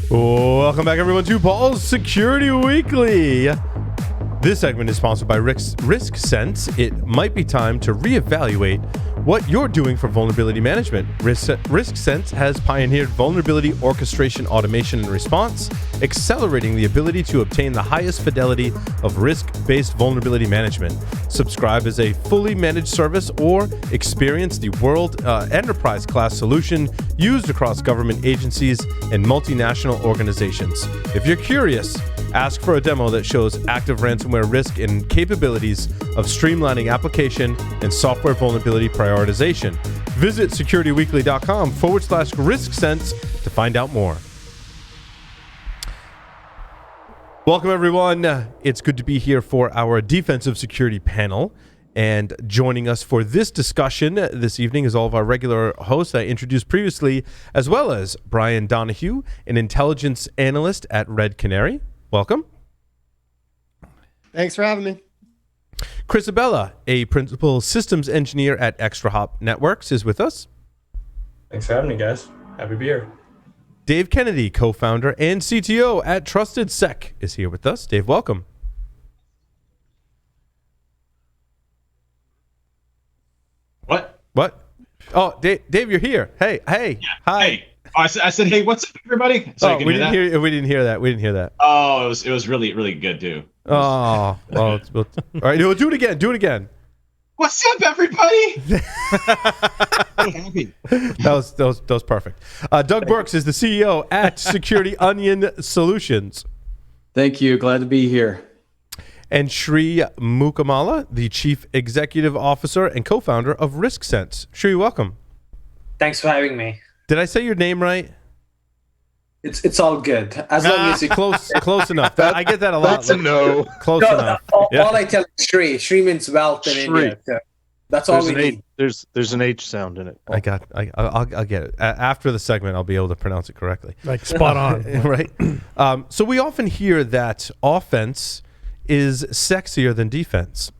Welcome back, everyone, to Paul's Security Weekly. This segment is sponsored by Risk Sense. It might be time to reevaluate what you're doing for vulnerability management. Risk Sense has pioneered vulnerability orchestration, automation, and response, accelerating the ability to obtain the highest fidelity of risk-based vulnerability management. Subscribe as a fully managed service or experience the world enterprise-class solution used across government agencies and multinational organizations. If you're curious, ask for a demo that shows active ransomware risk and capabilities of streamlining application and software vulnerability prioritization. Visit securityweekly.com/risksense to find out more. Welcome, everyone. It's good to be here for our defensive security panel. And joining us for this discussion this evening is all of our regular hosts I introduced previously, as well as Brian Donahue, an intelligence analyst at Red Canary. Welcome. Thanks for having me. Chris Abella, a principal systems engineer at Extra Hop Networks, is with us. Thanks for having me, guys. Happy to be here. Dave Kennedy, co-founder and CTO at Trusted Sec, is here with us. Dave, welcome. What? Oh, Dave, you're here. Hey, yeah, hi. Hey. Oh, I said, hey, what's up, everybody? So we didn't hear that. Oh, it was really, really good too. Oh, well, all right. We'll do it again. What's up, everybody? That was perfect. Doug Burks is the CEO at Security Onion Solutions. Thank you. Glad to be here. And Shri Mukamala, the Chief Executive Officer and co-founder of Risk Sense. Shri, welcome. Thanks for having me. Did I say your name right? It's all good. As long as you close enough. I get that a lot. That's a no. Close enough. All I tell is Shri means wealth in India. So that's all we need. There's an H sound in it. I'll get it. After the segment, I'll be able to pronounce it correctly. Like spot on. Right? So we often hear that offense is sexier than defense.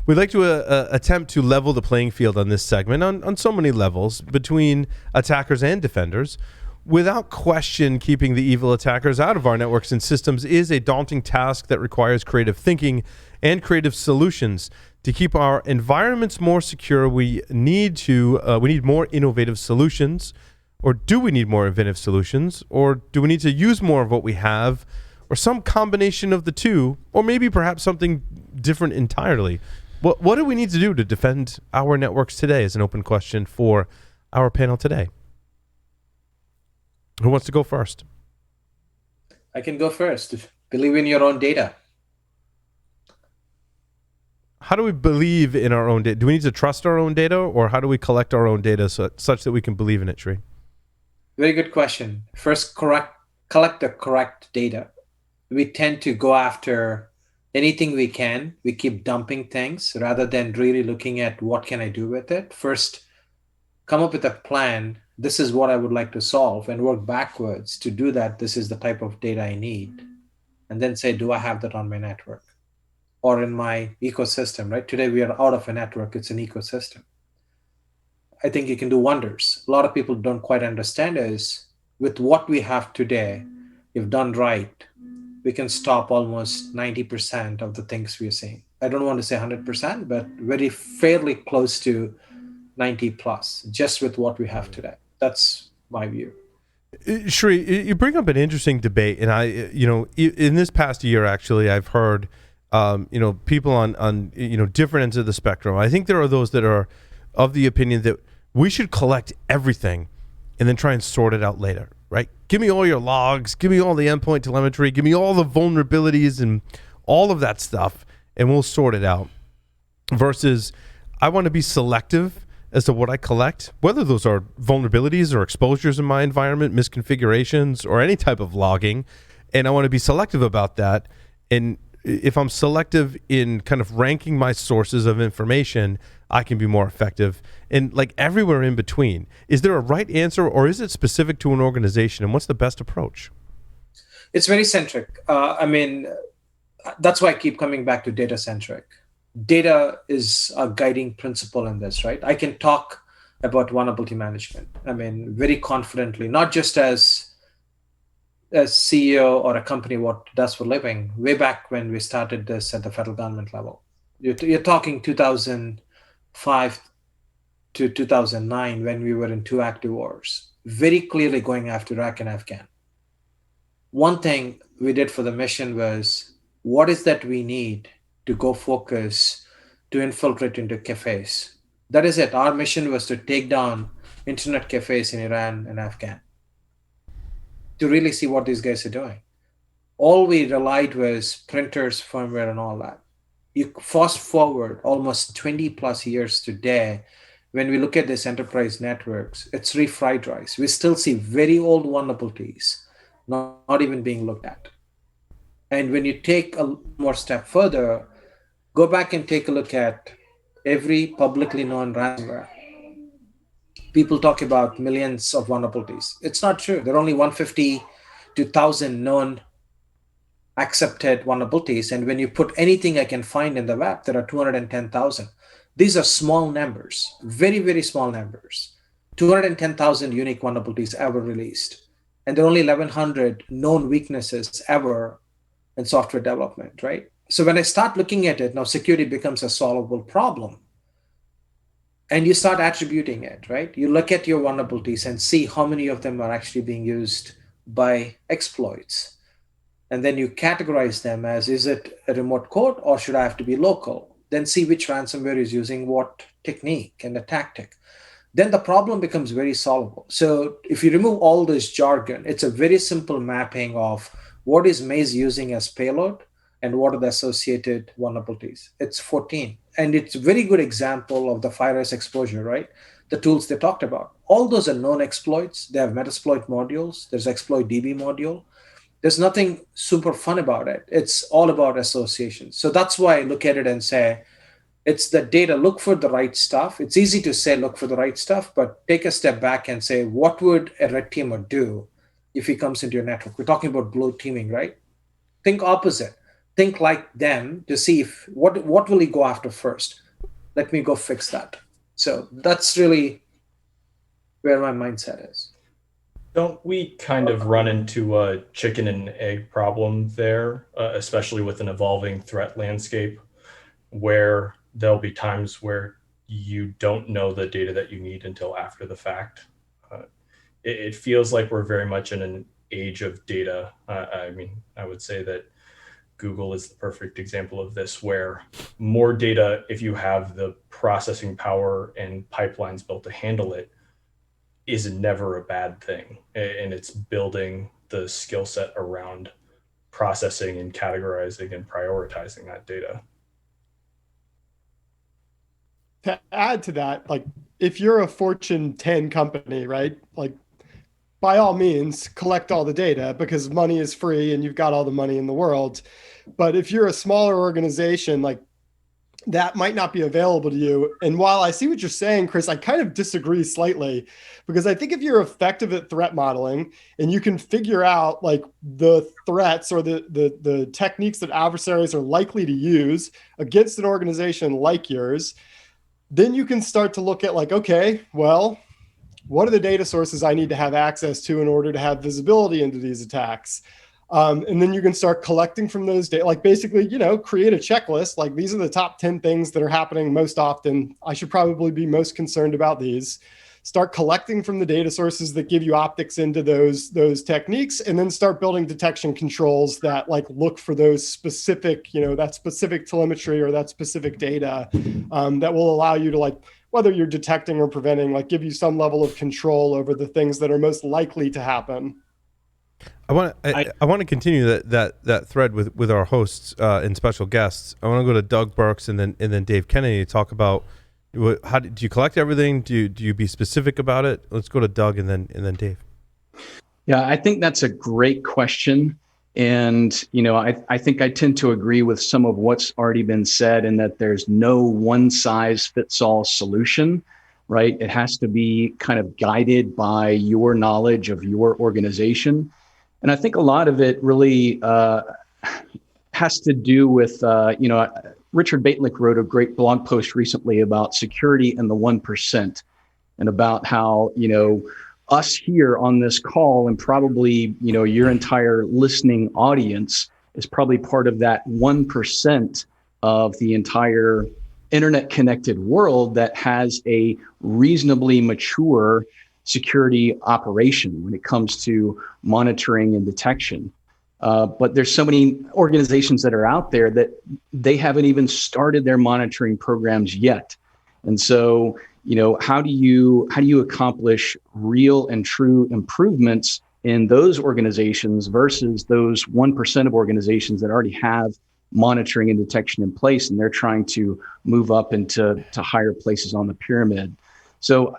We'd like to attempt to level the playing field on this segment on so many levels between attackers and defenders. Without question, keeping the evil attackers out of our networks and systems is a daunting task that requires creative thinking and creative solutions. To keep our environments more secure, we need more innovative solutions. Or do we need more innovative solutions? Or do we need to use more of what we have? Or some combination of the two? Or maybe perhaps something different entirely? What do we need to do to defend our networks today is an open question for our panel today. Who wants to go first? I can go first. Believe in your own data. How do we believe in our own data? Do we need to trust our own data, or how do we collect our own data such that we can believe in it, Shri? Very good question. First, collect the correct data. We tend to go after anything we can. We keep dumping things rather than really looking at what can I do with it. First, come up with a plan. This is what I would like to solve, and work backwards. To do that, this is the type of data I need. And then say, do I have that on my network or in my ecosystem, right? Today, we are out of a network. It's an ecosystem. I think you can do wonders. A lot of people don't quite understand is with what we have today, if done right, we can stop almost 90% of the things we are seeing. I don't want to say 100%, but very fairly close to 90 plus, just with what we have today. That's my view. Shri, you bring up an interesting debate, and in this past year, actually, I've heard, people on different ends of the spectrum. I think there are those that are of the opinion that we should collect everything and then try and sort it out later, right? Give me all your logs, give me all the endpoint telemetry, give me all the vulnerabilities and all of that stuff, and we'll sort it out. Versus, I want to be selective as to what I collect, whether those are vulnerabilities or exposures in my environment, misconfigurations, or any type of logging, and I want to be selective about that. And if I'm selective in kind of ranking my sources of information, I can be more effective. And like everywhere in between, is there a right answer, or is it specific to an organization, and what's the best approach? It's very centric. That's why I keep coming back to data centric. Data is a guiding principle in this, right? I can talk about vulnerability management. Very confidently, not just as a CEO or a company what does for a living, way back when we started this at the federal government level. You're talking 2005 to 2009 when we were in two active wars, very clearly going after Iraq and Afghan. One thing we did for the mission was, what is that we need to go focus to infiltrate into cafes? That is it. Our mission was to take down internet cafes in Iran and Afghan, to really see what these guys are doing. All we relied was printers, firmware, and all that. You fast forward almost 20 plus years today, when we look at these enterprise networks, it's refried rice. We still see very old vulnerabilities not even being looked at. And when you take a more step further, go back and take a look at every publicly known ransomware. People talk about millions of vulnerabilities. It's not true. There are only 150 to 1,000 known accepted vulnerabilities. And when you put anything I can find in the web, there are 210,000. These are small numbers, very, very small numbers. 210,000 unique vulnerabilities ever released. And there are only 1,100 known weaknesses ever in software development, right? So when I start looking at it, now security becomes a solvable problem. And you start attributing it, right? You look at your vulnerabilities and see how many of them are actually being used by exploits. And then you categorize them as, is it a remote code or should I have to be local? Then see which ransomware is using what technique and a tactic. Then the problem becomes very solvable. So if you remove all this jargon, it's a very simple mapping of what is Maze using as payload and what are the associated vulnerabilities. It's 14. And it's a very good example of the FireEye exposure, right? The tools they talked about. All those are known exploits. They have Metasploit modules. There's exploit DB module. There's nothing super fun about it. It's all about association. So that's why I look at it and say, it's the data, look for the right stuff. It's easy to say, look for the right stuff, but take a step back and say, what would a red teamer do if he comes into your network? We're talking about blue teaming, right? Think opposite. Think like them to see if what will he go after first? Let me go fix that. So that's really where my mindset is. Don't we kind of run into a chicken and egg problem there, especially with an evolving threat landscape, where there'll be times where you don't know the data that you need until after the fact? It feels like we're very much in an age of data. I mean, I would say that Google is the perfect example of this, where more data, if you have the processing power and pipelines built to handle it, is never a bad thing. And it's building the skill set around processing and categorizing and prioritizing that data. To add to that, like if you're a Fortune 10 company, right? Like by all means, collect all the data because money is free and you've got all the money in the world. But if you're a smaller organization, like that might not be available to you. And while I see what you're saying, Chris, I kind of disagree slightly, because I think if you're effective at threat modeling and you can figure out like the threats or the techniques that adversaries are likely to use against an organization like yours, then you can start to look at like, okay, well, what are the data sources I need to have access to in order to have visibility into these attacks? And then you can start collecting from those data, like basically, create a checklist. Like these are the top 10 things that are happening most often. I should probably be most concerned about these. Start collecting from the data sources that give you optics into those techniques, and then start building detection controls that like look for those specific, that specific telemetry or that specific data that will allow you to like, whether you're detecting or preventing, like give you some level of control over the things that are most likely to happen. I want to continue that thread with our hosts and special guests. I want to go to Doug Burks and then Dave Kennedy to talk about how do you collect everything? Do you be specific about it? Let's go to Doug and then Dave. Yeah, I think that's a great question. And, I think I tend to agree with some of what's already been said, in that there's no one size fits all solution, right? It has to be kind of guided by your knowledge of your organization. And I think a lot of it really has to do with, Richard Baitlick wrote a great blog post recently about security and the 1%, and about how, us here on this call, and probably, your entire listening audience is probably part of that 1% of the entire internet connected world that has a reasonably mature security operation when it comes to monitoring and detection. But there's so many organizations that are out there that they haven't even started their monitoring programs yet. And so, how do you accomplish real and true improvements in those organizations versus those 1% of organizations that already have monitoring and detection in place, and they're trying to move up into higher places on the pyramid? So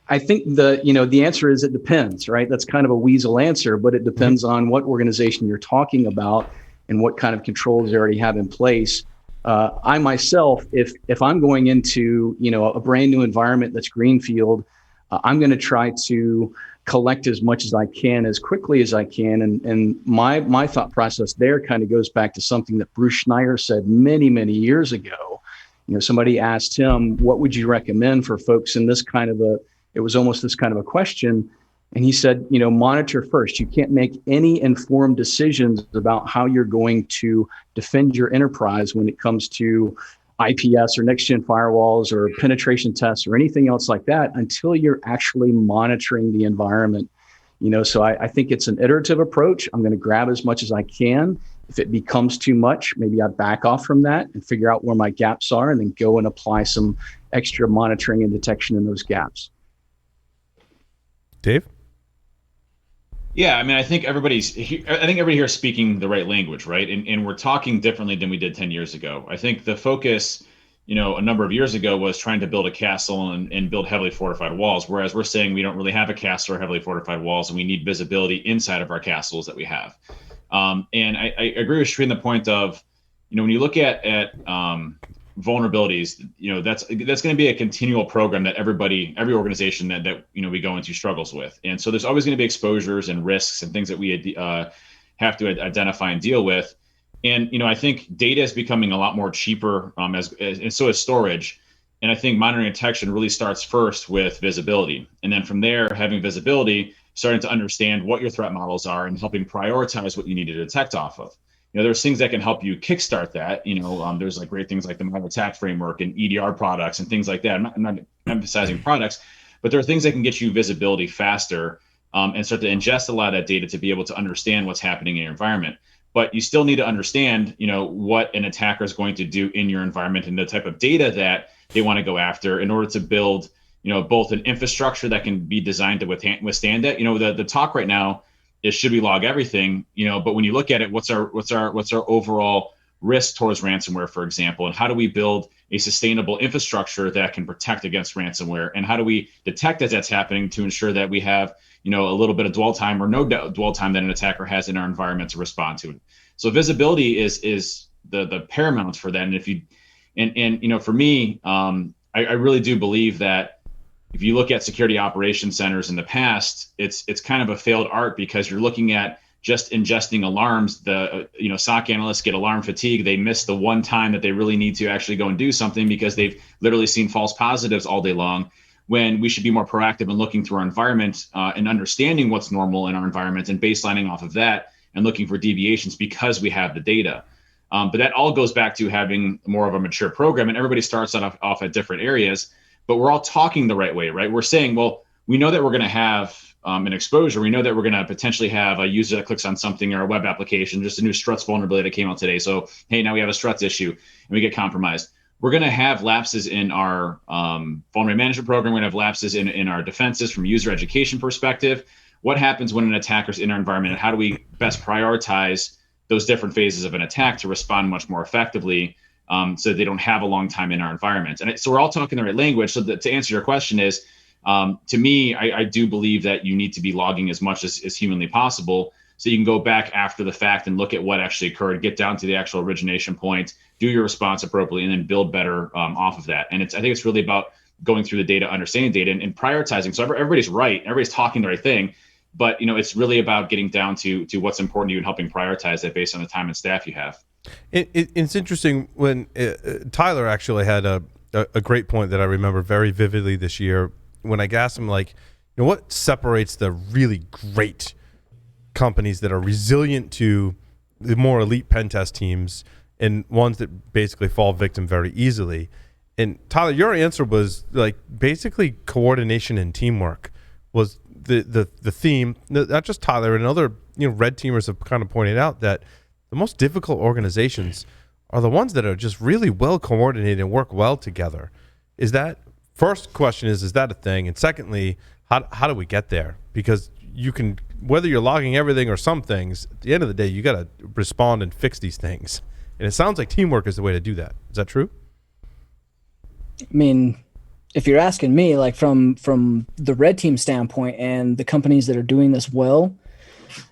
I think the answer is it depends, right? That's kind of a weasel answer, but it depends on what organization you're talking about and what kind of controls they already have in place. I myself, if I'm going into a brand new environment that's greenfield, I'm going to try to collect as much as I can as quickly as I can. And my thought process there kind of goes back to something that Bruce Schneier said many, many years ago. Somebody asked him, what would you recommend for folks in this kind of it was almost this kind of a question. And he said, monitor first. You can't make any informed decisions about how you're going to defend your enterprise when it comes to IPS or next-gen firewalls or penetration tests or anything else like that until you're actually monitoring the environment. So I think it's an iterative approach. I'm going to grab as much as I can. If it becomes too much, maybe I back off from that and figure out where my gaps are and then go and apply some extra monitoring and detection in those gaps. Dave? Yeah, I mean, I think everybody here is speaking the right language, right? And we're talking differently than we did 10 years ago. I think the focus, a number of years ago was trying to build a castle and build heavily fortified walls, whereas we're saying we don't really have a castle or heavily fortified walls, and we need visibility inside of our castles that we have. And I agree with Sri in the point of, when you look at vulnerabilities, that's going to be a continual program that every organization that we go into struggles with. And so there's always going to be exposures and risks and things that we have to identify and deal with. And I think data is becoming a lot more cheaper, and so is storage. And I think monitoring and detection really starts first with visibility, and then from there, having visibility, starting to understand what your threat models are and helping prioritize what you need to detect off of. There's things that can help you kickstart that. There's like great things like the model attack framework and EDR products and things like that. I'm not emphasizing products, but there are things that can get you visibility faster and start to ingest a lot of that data to be able to understand what's happening in your environment. But you still need to understand, what an attacker is going to do in your environment and the type of data that they want to go after in order to build, both an infrastructure that can be designed to withstand it. The talk right now is should we log everything, but when you look at it, what's our overall risk towards ransomware, for example, and how do we build a sustainable infrastructure that can protect against ransomware, and how do we detect as that's happening to ensure that we have, a little bit of dwell time or no dwell time that an attacker has in our environment to respond to it. So visibility is the paramount for that. And for me, I really do believe that if you look at security operations centers in the past, it's kind of a failed art because you're looking at just ingesting alarms. The SOC analysts get alarm fatigue. They miss the one time that they really need to actually go and do something because they've literally seen false positives all day long, when we should be more proactive in looking through our environment and understanding what's normal in our environment and baselining off of that and looking for deviations because we have the data. But that all goes back to having more of a mature program, and everybody starts off at different areas. But we're all talking the right way, right? We're saying, well, we know that we're going to have an exposure. We know that we're going to potentially have a user that clicks on something or a web application, just a new struts vulnerability that came out today. So, hey, now we have a struts issue and we get compromised. We're going to have lapses in our vulnerability management program. We're going to have lapses in our defenses from a user education perspective. What happens when an attacker's in our environment, and how do we best prioritize those different phases of an attack to respond much more effectively? So they don't have a long time in our environment. And so we're all talking the right language. So to answer your question is, to me, I do believe that you need to be logging as much as humanly possible so you can go back after the fact and look at what actually occurred, get down to the actual origination point, do your response appropriately, and then build better off of that. And I think it's really about going through the data, understanding data, and prioritizing. So everybody's right. Everybody's talking the right thing. But it's really about getting down to what's important to you and helping prioritize that based on the time and staff you have. It's interesting when Tyler actually had a great point that I remember very vividly this year when I asked him, like, what separates the really great companies that are resilient to the more elite pen test teams and ones that basically fall victim very easily? And Tyler, your answer was like basically coordination and teamwork was the theme. Not just Tyler, and other red teamers have kind of pointed out that the most difficult organizations are the ones that are just really well coordinated and work well together. Is that, first question is that a thing? And secondly, how do we get there? Because you can, whether you're logging everything or some things, at the end of the day, you got to respond and fix these things. And it sounds like teamwork is the way to do that. Is that true? I mean, if you're asking me, like from the red team standpoint and the companies that are doing this well,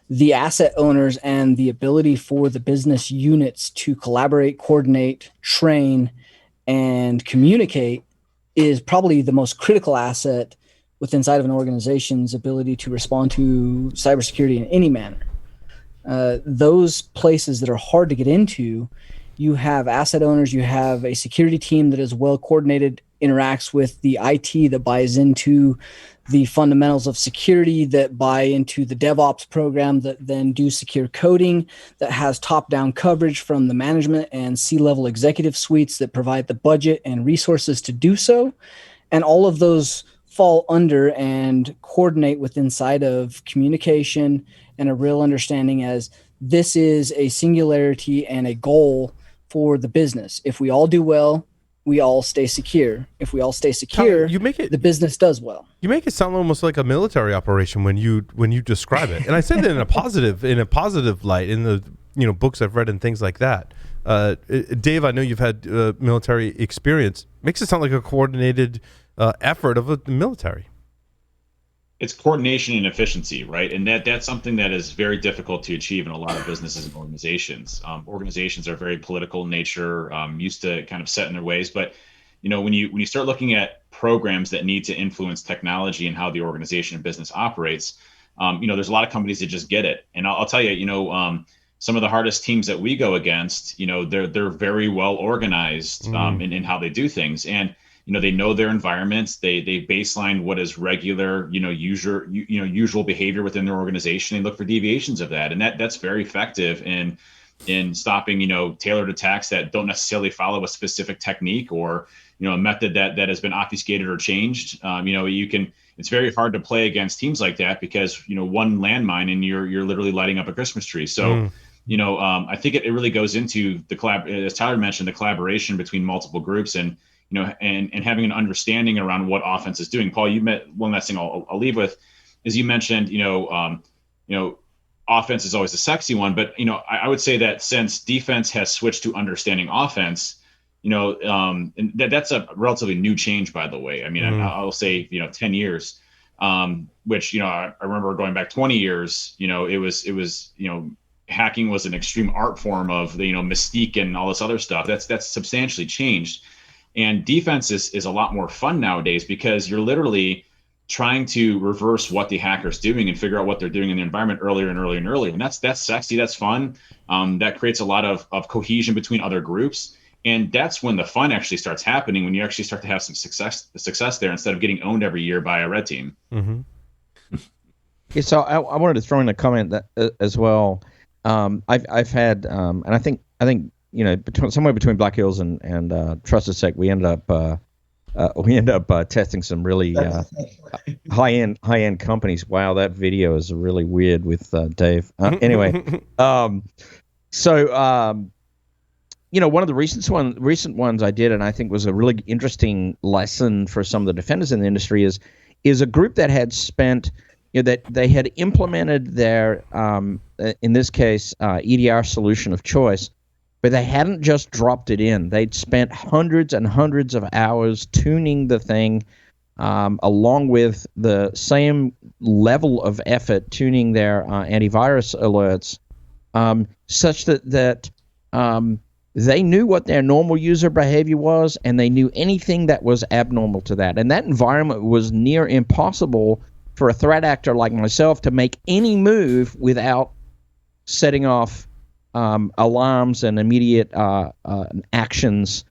the asset owners and the ability for the business units to collaborate, coordinate, train, and communicate is probably the most critical asset within inside of an organization's ability to respond to cybersecurity in any manner. Those places that are hard to get into, you have asset owners, you have a security team that is well coordinated, interacts with the IT that buys into the fundamentals of security, that buy into the DevOps program, that then do secure coding, that has top-down coverage from the management and C-level executive suites that provide the budget and resources to do so. And all of those fall under and coordinate with inside of communication and a real understanding as this is a singularity and a goal for the business. If we all do well, we all stay secure. If we all stay secure, the business does well. You make it sound almost like a military operation when you describe it. And I said that in a positive light in the books I've read and things like that. Dave, I know you've had military experience. Makes it sound like a coordinated effort of the military. It's coordination and efficiency, right? And that's something that is very difficult to achieve in a lot of businesses and organizations. Organizations are very political in nature, used to kind of set in their ways. But when you start looking at programs that need to influence technology and how the organization and business operates, there's a lot of companies that just get it. And I'll tell you, some of the hardest teams that we go against, they're very well organized in how they do things. And they know their environments. They baseline what is regular, usual behavior within their organization. They look for deviations of that, and that's very effective in stopping, tailored attacks that don't necessarily follow a specific technique or a method that has been obfuscated or changed. It's very hard to play against teams like that because one landmine and you're literally lighting up a Christmas tree. So. I think it really goes into as Tyler mentioned, the collaboration between multiple groups and having an understanding around what offense is doing. Paul, you met one last thing I'll leave with is you mentioned, offense is always the sexy one, but I would say that since defense has switched to understanding offense, and that's a relatively new change, by the way. I mean, I'll say 10 years, which I remember going back 20 years. It was hacking was an extreme art form of the mystique and all this other stuff. That's substantially changed. And defense is a lot more fun nowadays because you're literally trying to reverse what the hacker's doing and figure out what they're doing in the environment earlier and earlier and earlier. And that's sexy, that's fun. That creates a lot of cohesion between other groups. And that's when the fun actually starts happening, when you actually start to have some success there instead of getting owned every year by a red team. Mm-hmm. Yeah, so I wanted to throw in a comment that as well. I've had, and I think somewhere between Black Hills and Trusted Sec, we ended up testing some really high end companies. Wow, that video is really weird with Dave. Anyway, one of the recent ones I did, and I think was a really interesting lesson for some of the defenders in the industry is a group that had spent. That they had implemented their, in this case, EDR solution of choice, but they hadn't just dropped it in. They'd spent hundreds and hundreds of hours tuning the thing, along with the same level of effort tuning their antivirus alerts, such that they knew what their normal user behavior was, and they knew anything that was abnormal to that. And that environment was near impossible for a threat actor like myself to make any move without setting off alarms and immediate actions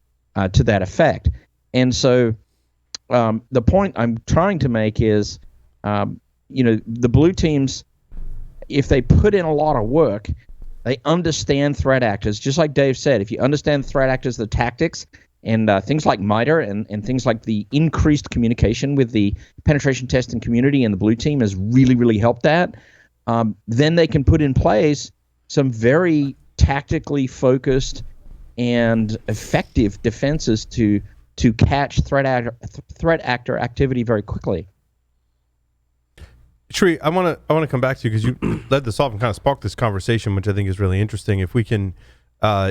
to that effect. And so the point I'm trying to make is The blue teams, if they put in a lot of work, they understand threat actors. Just like Dave said, if you understand threat actors, the tactics, and things like MITRE and things like the increased communication with the penetration testing community and the blue team has really, really helped that. Then they can put in place some very tactically focused and effective defenses to catch threat actor activity very quickly. Sri, I want to come back to you because you led this off and kind of sparked this conversation, which I think is really interesting. If we can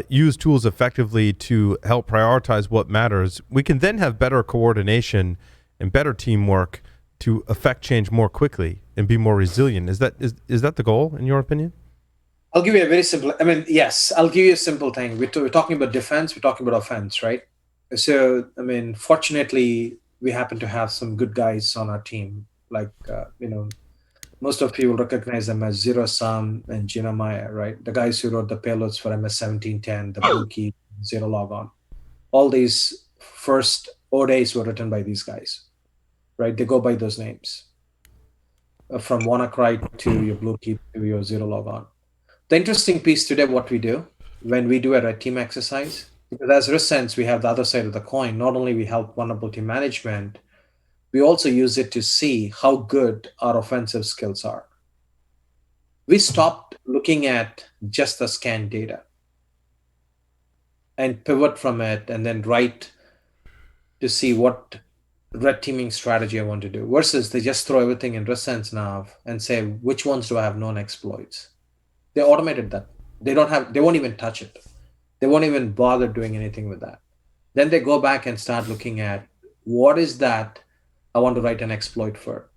use tools effectively to help prioritize what matters, we can then have better coordination and better teamwork to affect change more quickly and be more resilient. Is that the goal, in your opinion? I'll give you a very simple. Yes, I'll give you a simple thing. We're talking about defense. We're talking about offense, right? So, fortunately, we happen to have some good guys on our team. Like, most of you will recognize them as Zero Sum and Gina Maya, right? The guys who wrote the payloads for MS-1710, the Blue Key, Zero Logon. All these first ODAs were written by these guys, right? They go by those names. From WannaCry to your Blue Key to your Zero Logon. The interesting piece today, what we do when we do a red team exercise, because as risk sense, we have the other side of the coin. Not only we help vulnerability management, we also use it to see how good our offensive skills are. We stopped looking at just the scan data and pivot from it and then write to see what red teaming strategy I want to do, versus they just throw everything in risk sense now and say, which ones do I have known exploits? They automated that. They won't even touch it. They won't even bother doing anything with that. Then they go back and start looking at what is that I want to write an exploit for.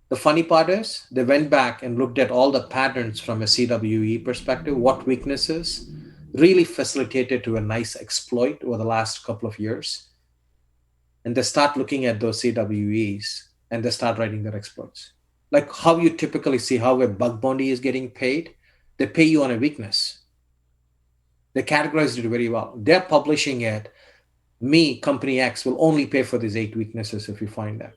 The funny part is they went back and looked at all the patterns from a CWE perspective, what weaknesses really facilitated to a nice exploit over the last couple of years. And they start looking at those CWEs and they start writing their exploits. Like how you typically see how a bug bounty is getting paid, they pay you on a weakness. They categorized it very well. They're publishing it. Me, company X, will only pay for these 8 weaknesses if you find them.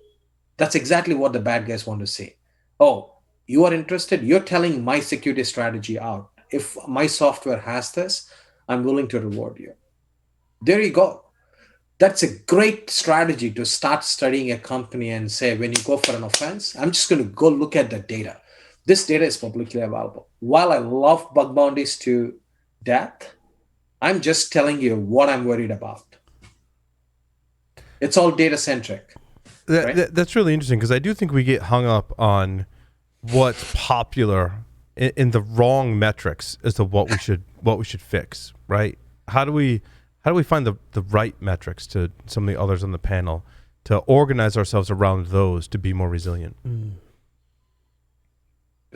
That's exactly what the bad guys want to see. Oh, you are interested? You're telling my security strategy out. If my software has this, I'm willing to reward you. There you go. That's a great strategy to start studying a company and say, when you go for an offense, I'm just going to go look at the data. This data is publicly available. While I love bug bounties to death, I'm just telling you what I'm worried about. It's all data centric. That's really interesting because I do think we get hung up on what's popular in the wrong metrics as to what we should fix, right? How do we find the right metrics to some of the others on the panel to organize ourselves around those to be more resilient? You're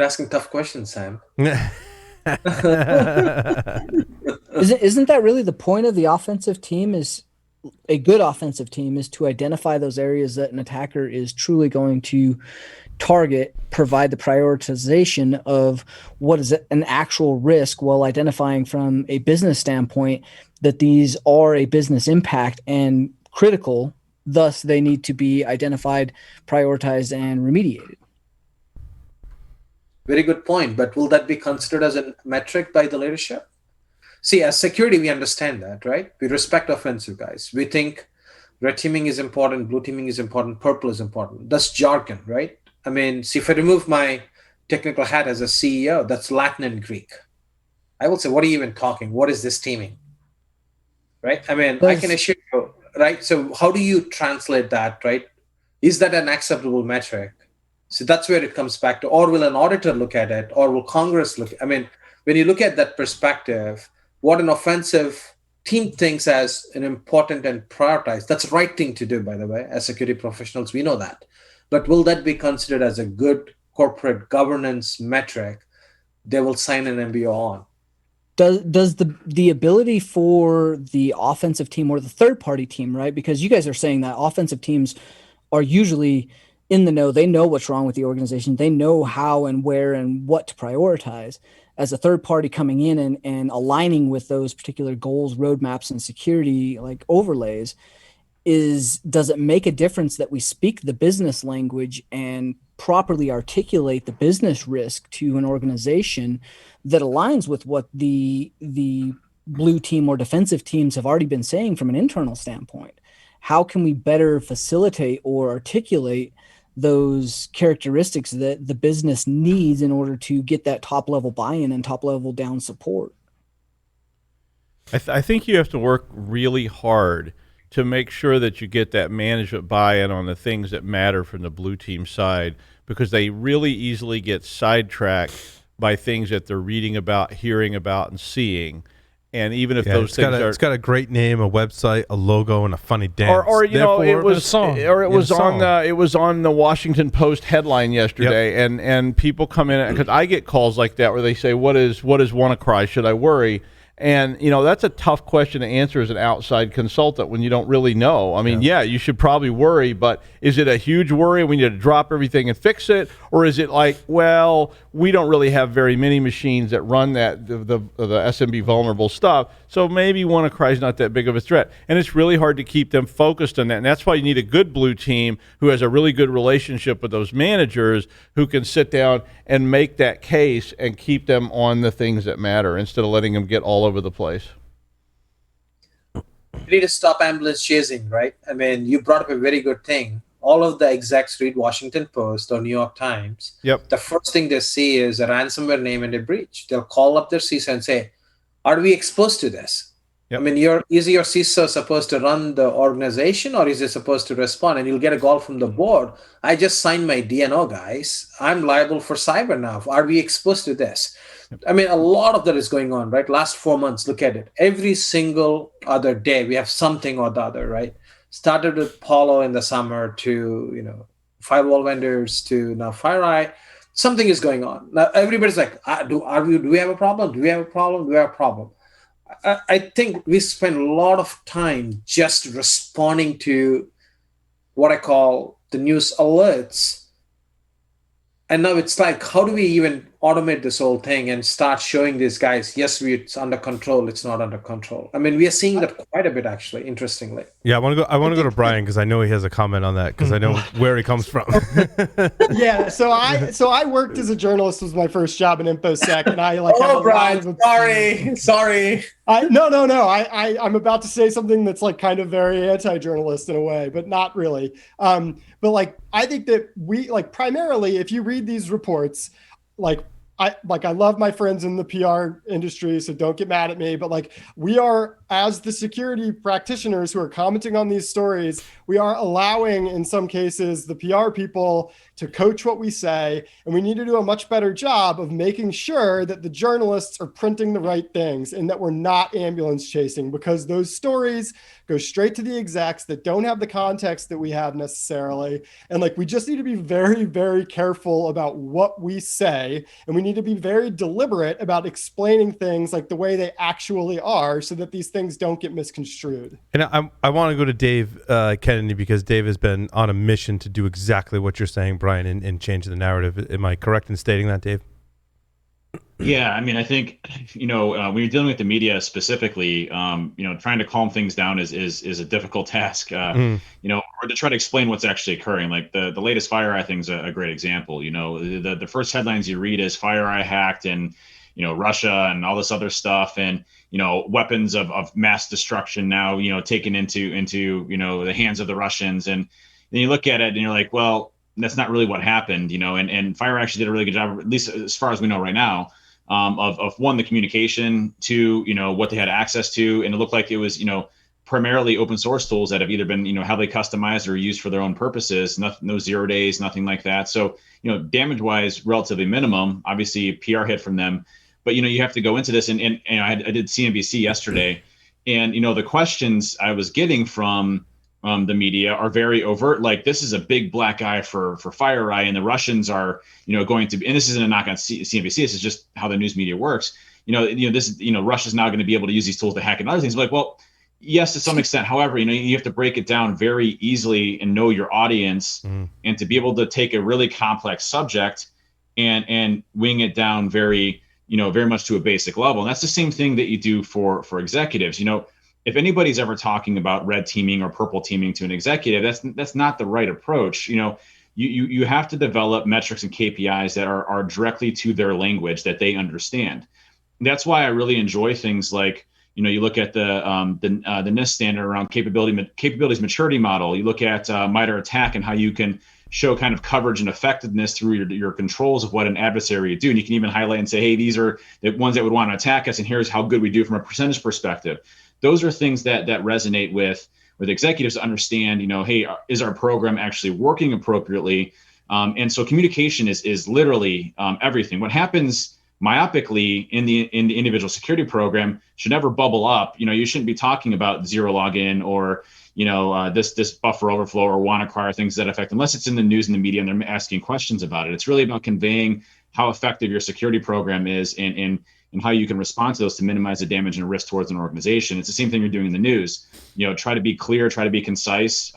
asking tough questions, Sam. Isn't that really the point of the offensive team? Is a good offensive team is to identify those areas that an attacker is truly going to target, provide the prioritization of what is an actual risk, while identifying from a business standpoint that these are a business impact and critical. Thus, they need to be identified, prioritized, and remediated. Very good point. But will that be considered as a metric by the leadership? See, as security, we understand that, right? We respect offensive guys. We think red teaming is important, blue teaming is important, purple is important. That's jargon, right? See, if I remove my technical hat as a CEO, that's Latin and Greek. I will say, what are you even talking? What is this teaming? Right? I can assure you, right? So how do you translate that, right? Is that an acceptable metric? So that's where it comes back to, or will an auditor look at it, or will Congress look? When you look at that perspective, what an offensive team thinks as an important and prioritized, that's the right thing to do, by the way. As security professionals, we know that. But will that be considered as a good corporate governance metric they will sign an MBO on? Does the ability for the offensive team or the third-party team, right? Because you guys are saying that offensive teams are usually in the know. They know what's wrong with the organization. They know how and where and what to prioritize. As a third party coming in and aligning with those particular goals, roadmaps, and security like overlays, does it make a difference that we speak the business language and properly articulate the business risk to an organization that aligns with what the blue team or defensive teams have already been saying from an internal standpoint? How can we better facilitate or articulate those characteristics that the business needs in order to get that top level buy-in and top level down support? I think you have to work really hard to make sure that you get that management buy-in on the things that matter from the blue team side, because they really easily get sidetracked by things that they're reading about, hearing about, and seeing. And even if those things it's got a great name, a website, a logo, and a funny dance. Or you know, it was a song. Or it was on the Washington Post headline yesterday, and people come in, because I get calls like that where they say, "What is WannaCry? Should I worry?" And you know, that's a tough question to answer as an outside consultant when you don't really know. I mean, you should probably worry, but is it a huge worry? We need to drop everything and fix it, or is it like, well, we don't really have very many machines that run that the SMB vulnerable stuff, so maybe WannaCry is not that big of a threat. And it's really hard to keep them focused on that. And that's why you need a good blue team who has a really good relationship with those managers, who can sit down and make that case and keep them on the things that matter instead of letting them get all over the place. We need to stop ambulance chasing, right? I mean, you brought up a very good thing. All of the execs read Washington Post or New York Times. Yep. The first thing they see is a ransomware name and a breach. They'll call up their CISO and say, are we exposed to this? Yep. I mean, is your CISO supposed to run the organization, or is it supposed to respond? And you'll get a call from the board. I just signed my DNO, guys. I'm liable for cyber now. Are we exposed to this? Yep. I mean, a lot of that is going on, right? Last 4 months, look at it. Every single other day, we have something or the other, right? Started with Palo in the summer to, you know, firewall vendors to now FireEye. Something is going on. Now, everybody's like, do we have a problem? Do we have a problem? Do we have a problem? I think we spend a lot of time just responding to what I call the news alerts. And now it's like, how do we even automate this whole thing and start showing these guys, yes, it's under control, it's not under control? I mean, we are seeing that quite a bit, actually, interestingly. Yeah, I want to go to Brian, because I know he has a comment on that, because I know where he comes from. Yeah, so I worked as a journalist. Was my first job in InfoSec, and I like. Oh, Brian, sorry. No. I'm about to say something that's like kind of very anti-journalist in a way, but not really. But like, I think that we like primarily, if you read these reports, I love my friends in the PR industry, so don't get mad at me, but like, we are, as the security practitioners who are commenting on these stories, we are allowing, in some cases, the PR people to coach what we say, and we need to do a much better job of making sure that the journalists are printing the right things and that we're not ambulance chasing, because those stories go straight to the execs that don't have the context that we have necessarily. And like, we just need to be very, very careful about what we say, and we need to be very deliberate about explaining things like the way they actually are, so that these things don't get misconstrued. And I want to go to Dave Kennedy, because Dave has been on a mission to do exactly what you're saying, Brian, and change the narrative. Am I correct in stating that, Dave? Yeah, I mean, I think, you know, when you're dealing with the media specifically, you know, trying to calm things down is a difficult task, you know, or to try to explain what's actually occurring. Like the latest FireEye thing's a great example. You know, the first headlines you read is FireEye hacked, and, you know, Russia and all this other stuff, and, you know, weapons of mass destruction now, you know, taken into, you know, the hands of the Russians. And then you look at it and you're like, well, that's not really what happened, you know, and FireEye actually did a really good job, at least as far as we know right now, of one, the communication, two, you know, what they had access to. And it looked like it was, you know, primarily open source tools that have either been, you know, heavily customized or used for their own purposes. No 0 days, nothing like that. So, you know, damage wise, relatively minimum, obviously PR hit from them. But, you know, you have to go into this, and you know, I did CNBC yesterday, and, you know, the questions I was getting from the media are very overt. Like, this is a big black eye for FireEye, and the Russians are, you know, going to be, and this isn't a knock on CNBC, this is just how the news media works. Russia's now going to be able to use these tools to hack and other things. Like, well, yes, to some extent. However, you know, you have to break it down very easily and know your audience, and to be able to take a really complex subject and wing it down very much to a basic level. And that's the same thing that you do for executives. You know, if anybody's ever talking about red teaming or purple teaming to an executive, that's not the right approach. You have to develop metrics and KPIs that are directly to their language that they understand. That's why I really enjoy things like, you look at the NIST standard around capabilities maturity model. You look at MITRE ATT&CK and how you can show kind of coverage and effectiveness through your controls of what an adversary would do. And you can even highlight and say, hey, these are the ones that would want to attack us, and here's how good we do from a percentage perspective. Those are things that resonate with executives to understand, hey, is our program actually working appropriately? And so communication is literally everything. What happens myopically in the individual security program should never bubble up. You shouldn't be talking about zero login or this buffer overflow or WannaCry, things that affect, unless it's in the news and the media and they're asking questions about it. It's really about conveying how effective your security program is and how you can respond to those to minimize the damage and risk towards an organization. It's the same thing you're doing in the news. Try to be clear, try to be concise.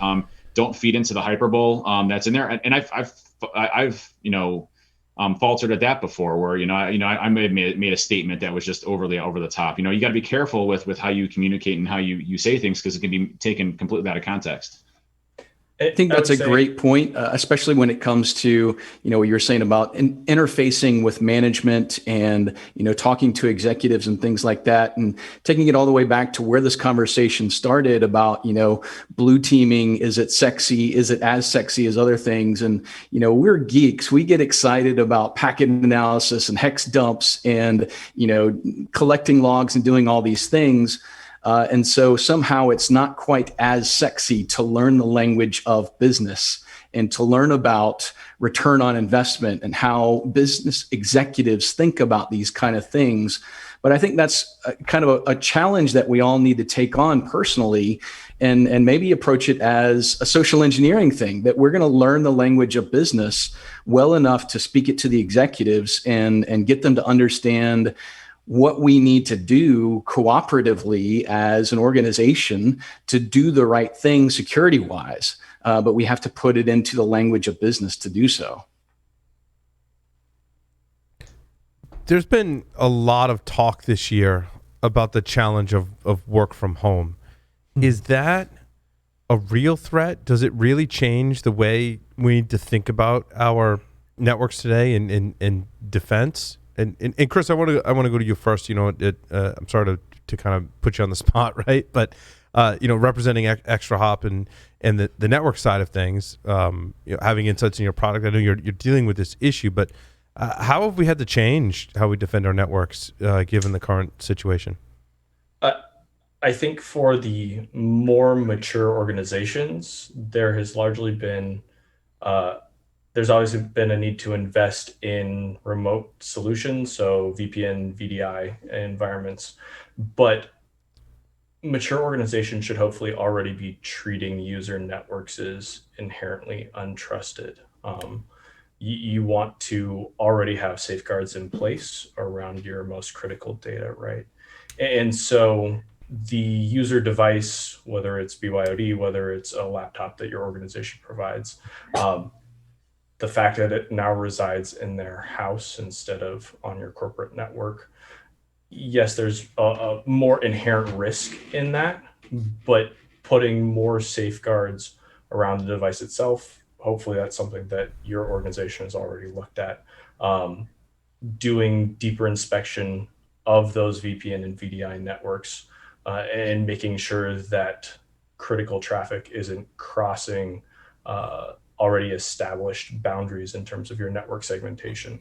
Don't feed into the hyperbole that's in there. And I've faltered at that before, where I may have made a statement that was just overly over the top. You got to be careful with how you communicate and how you say things, because it can be taken completely out of context. I think that's a great point, especially when it comes to, what you were saying about interfacing with management and, talking to executives and things like that, and taking it all the way back to where this conversation started about, blue teaming. Is it sexy? Is it as sexy as other things? And, we're geeks. We get excited about packet analysis and hex dumps and, collecting logs and doing all these things. And so somehow it's not quite as sexy to learn the language of business and to learn about return on investment and how business executives think about these kind of things. But I think that's kind of a challenge that we all need to take on personally, and maybe approach it as a social engineering thing, that we're going to learn the language of business well enough to speak it to the executives and get them to understand what we need to do cooperatively as an organization to do the right thing security-wise. But we have to put it into the language of business to do so. There's been a lot of talk this year about the challenge of work from home. Is that a real threat? Does it really change the way we need to think about our networks today in defense? And Chris, I want to go to you first. I'm sorry to kind of put you on the spot, right? But representing Extra Hop and the network side of things, having insights in your product. I know you're dealing with this issue, but how have we had to change how we defend our networks given the current situation? I think for the more mature organizations, there has largely been there's always been a need to invest in remote solutions, so VPN, VDI environments. But mature organizations should hopefully already be treating user networks as inherently untrusted. You want to already have safeguards in place around your most critical data, right? And so the user device, whether it's BYOD, whether it's a laptop that your organization provides, the fact that it now resides in their house instead of on your corporate network. Yes, there's a more inherent risk in that, but putting more safeguards around the device itself, hopefully that's something that your organization has already looked at. Doing deeper inspection of those VPN and VDI networks and making sure that critical traffic isn't crossing already established boundaries in terms of your network segmentation.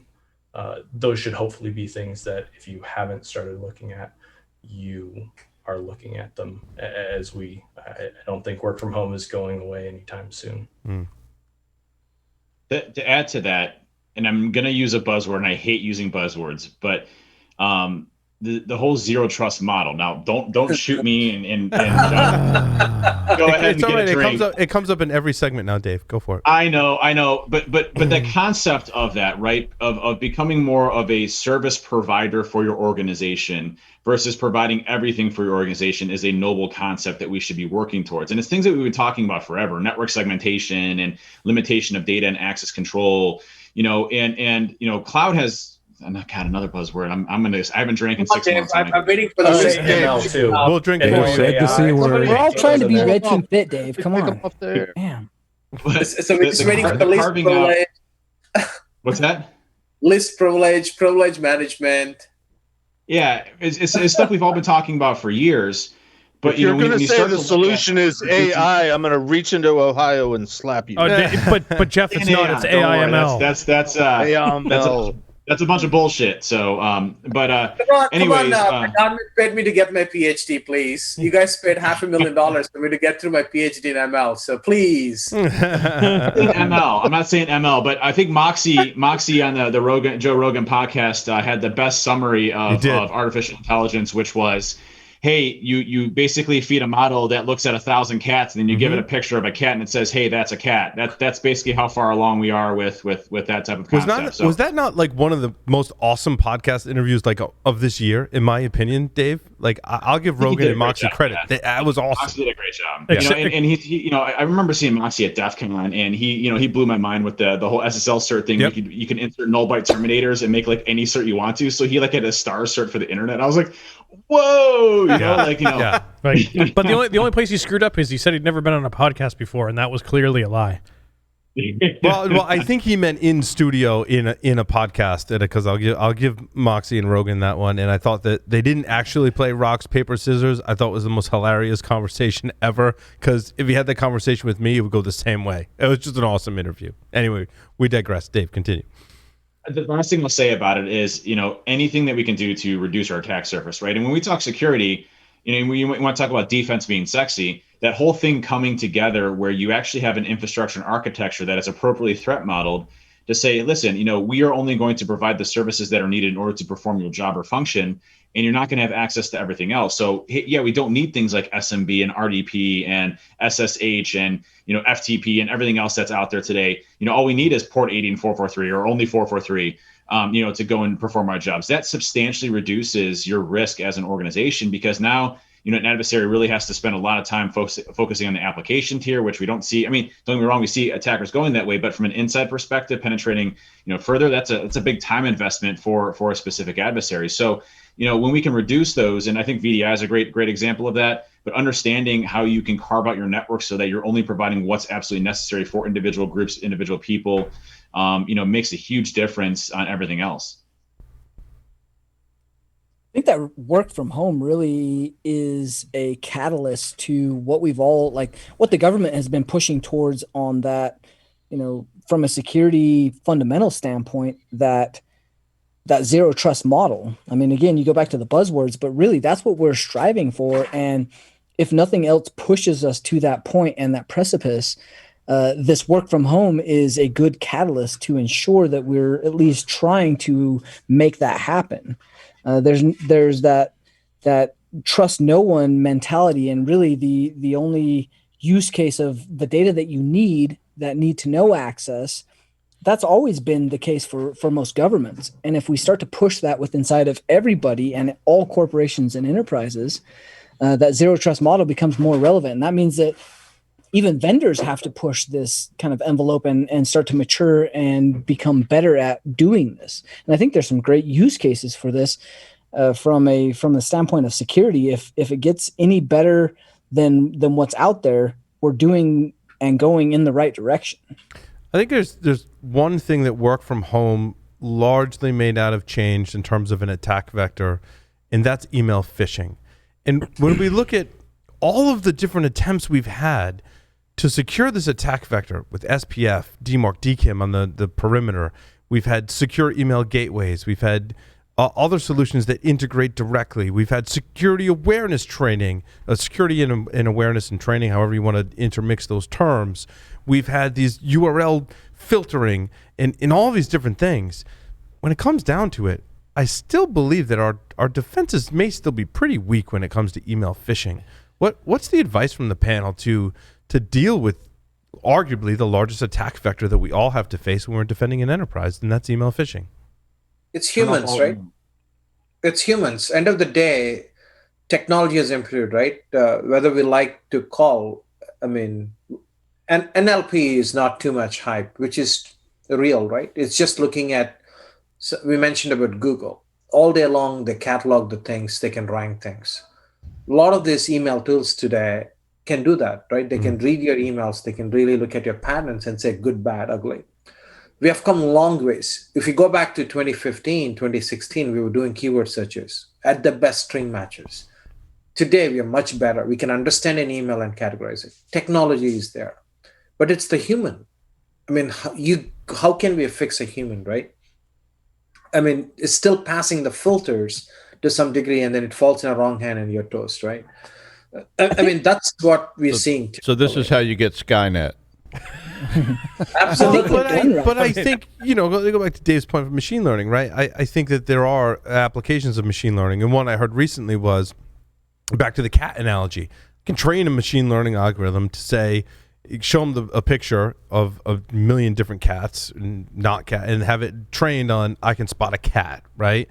Those should hopefully be things that if you haven't started looking at, you are looking at them as I don't think work from home is going away anytime soon. To add to that, and I'm going to use a buzzword, and I hate using buzzwords, but the whole zero trust model. Now, don't shoot me and go ahead and get a drink. It comes up in every segment now, Dave. Go for it. I know, but the concept of that, right, of becoming more of a service provider for your organization versus providing everything for your organization is a noble concept that we should be working towards. And it's things that we've been talking about forever: network segmentation and limitation of data and access control. And cloud has God, another buzzword. I haven't drank in 6 months. I'm waiting for the ML too. We'll drink for you. Said the C word. We're all trying to be there. red team fit, Dave. Come on. Up there. Damn. So we're just waiting for the list carving out. privilege, What's that? list privilege management. Yeah, it's stuff we've all been talking about for years. But If you're going to say start the to look solution at is AI, I'm going to reach into Ohio and slap you. But Jeff, it's not. It's don't worry, AIML. That's a bunch of bullshit. So, Come anyways, on now. The government paid me to get my PhD, please. You guys paid $500,000 for me to get through my PhD in ML. So please. ML. I'm not saying ML, but I think Moxie on the Joe Rogan podcast had the best summary of artificial intelligence, which was, hey, you basically feed a model that looks at 1,000 cats, and then you give it a picture of a cat, and it says, hey, that's a cat. That's basically how far along we are with that type of concept. Was that not like one of the most awesome podcast interviews like of this year, in my opinion, Dave? Like I'll give Rogan and Moxie credit. That was awesome. Moxie did a great job. And he I remember seeing Moxie at DEF CON, and he blew my mind with the whole SSL cert thing. Yep. You can insert null byte terminators and make like any cert you want to. So he like had a star cert for the internet. I was like, whoa, Right. But the only place he screwed up is he said he'd never been on a podcast before, and that was clearly a lie. well, I think he meant in studio in a podcast, because I'll give Moxie and Rogan that one, and I thought that they didn't actually play rocks paper scissors. I thought it was the most hilarious conversation ever, because if he had that conversation with me, it would go the same way. It was just an awesome interview. Anyway, we digress. Dave, continue. The last thing I'll say about it is, anything that we can do to reduce our attack surface, right? And when we talk security, we want to talk about defense being sexy. That whole thing coming together where you actually have an infrastructure and architecture that is appropriately threat modeled to say, listen, we are only going to provide the services that are needed in order to perform your job or function, and you're not going to have access to everything else. So yeah, we don't need things like SMB and RDP and SSH and FTP and everything else that's out there today. All we need is port 80 and 443 or only 443. To go and perform our jobs. That substantially reduces your risk as an organization, because now, an adversary really has to spend a lot of time focusing on the application tier, which we don't see. I mean, don't get me wrong, we see attackers going that way, but from an inside perspective, penetrating, further, that's a big time investment for a specific adversary. So, when we can reduce those, and I think VDI is a great example of that, but understanding how you can carve out your network so that you're only providing what's absolutely necessary for individual groups, individual people, makes a huge difference on everything else. I think that work from home really is a catalyst to what what the government has been pushing towards on that, from a security fundamental standpoint, that zero trust model. I mean, again, you go back to the buzzwords, but really that's what we're striving for. And if nothing else pushes us to that point and that precipice, this work from home is a good catalyst to ensure that we're at least trying to make that happen. There's that trust no one mentality, and really the only use case of the data that you need to know access. That's always been the case for most governments. And if we start to push that with inside of everybody and all corporations and enterprises, that zero trust model becomes more relevant. And that means that even vendors have to push this kind of envelope and start to mature and become better at doing this. And I think there's some great use cases for this from the standpoint of security. If it gets any better than what's out there, we're doing and going in the right direction. I think there's one thing that work from home largely made out of change in terms of an attack vector, and that's email phishing. And when we look at all of the different attempts we've had to secure this attack vector with SPF, DMARC, DKIM on the perimeter, we've had secure email gateways, we've had other solutions that integrate directly, we've had security awareness training, security and awareness and training, however you want to intermix those terms. We've had these URL filtering and all these different things. When it comes down to it, I still believe that our defenses may still be pretty weak when it comes to email phishing. What's the advice from the panel to deal with arguably the largest attack vector that we all have to face when we're defending an enterprise, and that's email phishing? It's humans, right? It's humans. End of the day, technology has improved, right? Whether we like to call, and NLP is not too much hype, which is real, right? It's just looking at So we mentioned about Google. All day long, they catalog the things, they can rank things. A lot of these email tools today can do that, right? They can read your emails, they can really look at your patterns and say good, bad, ugly. We have come long ways. If you go back to 2015, 2016, we were doing keyword searches at the best string matches. Today, we are much better. We can understand an email and categorize it. Technology is there, but it's the human. I mean, how can we fix a human, right? I mean, it's still passing the filters to some degree, and then it falls in a wrong hand and you're toast, right? I mean, that's what we're seeing. So this is how you get Skynet. Absolutely. But I think, go back to Dave's point of machine learning, right? I think that there are applications of machine learning. And one I heard recently was, back to the cat analogy, you can train a machine learning algorithm to say, show them a picture of a million different cats and have it trained on, I can spot a cat, right?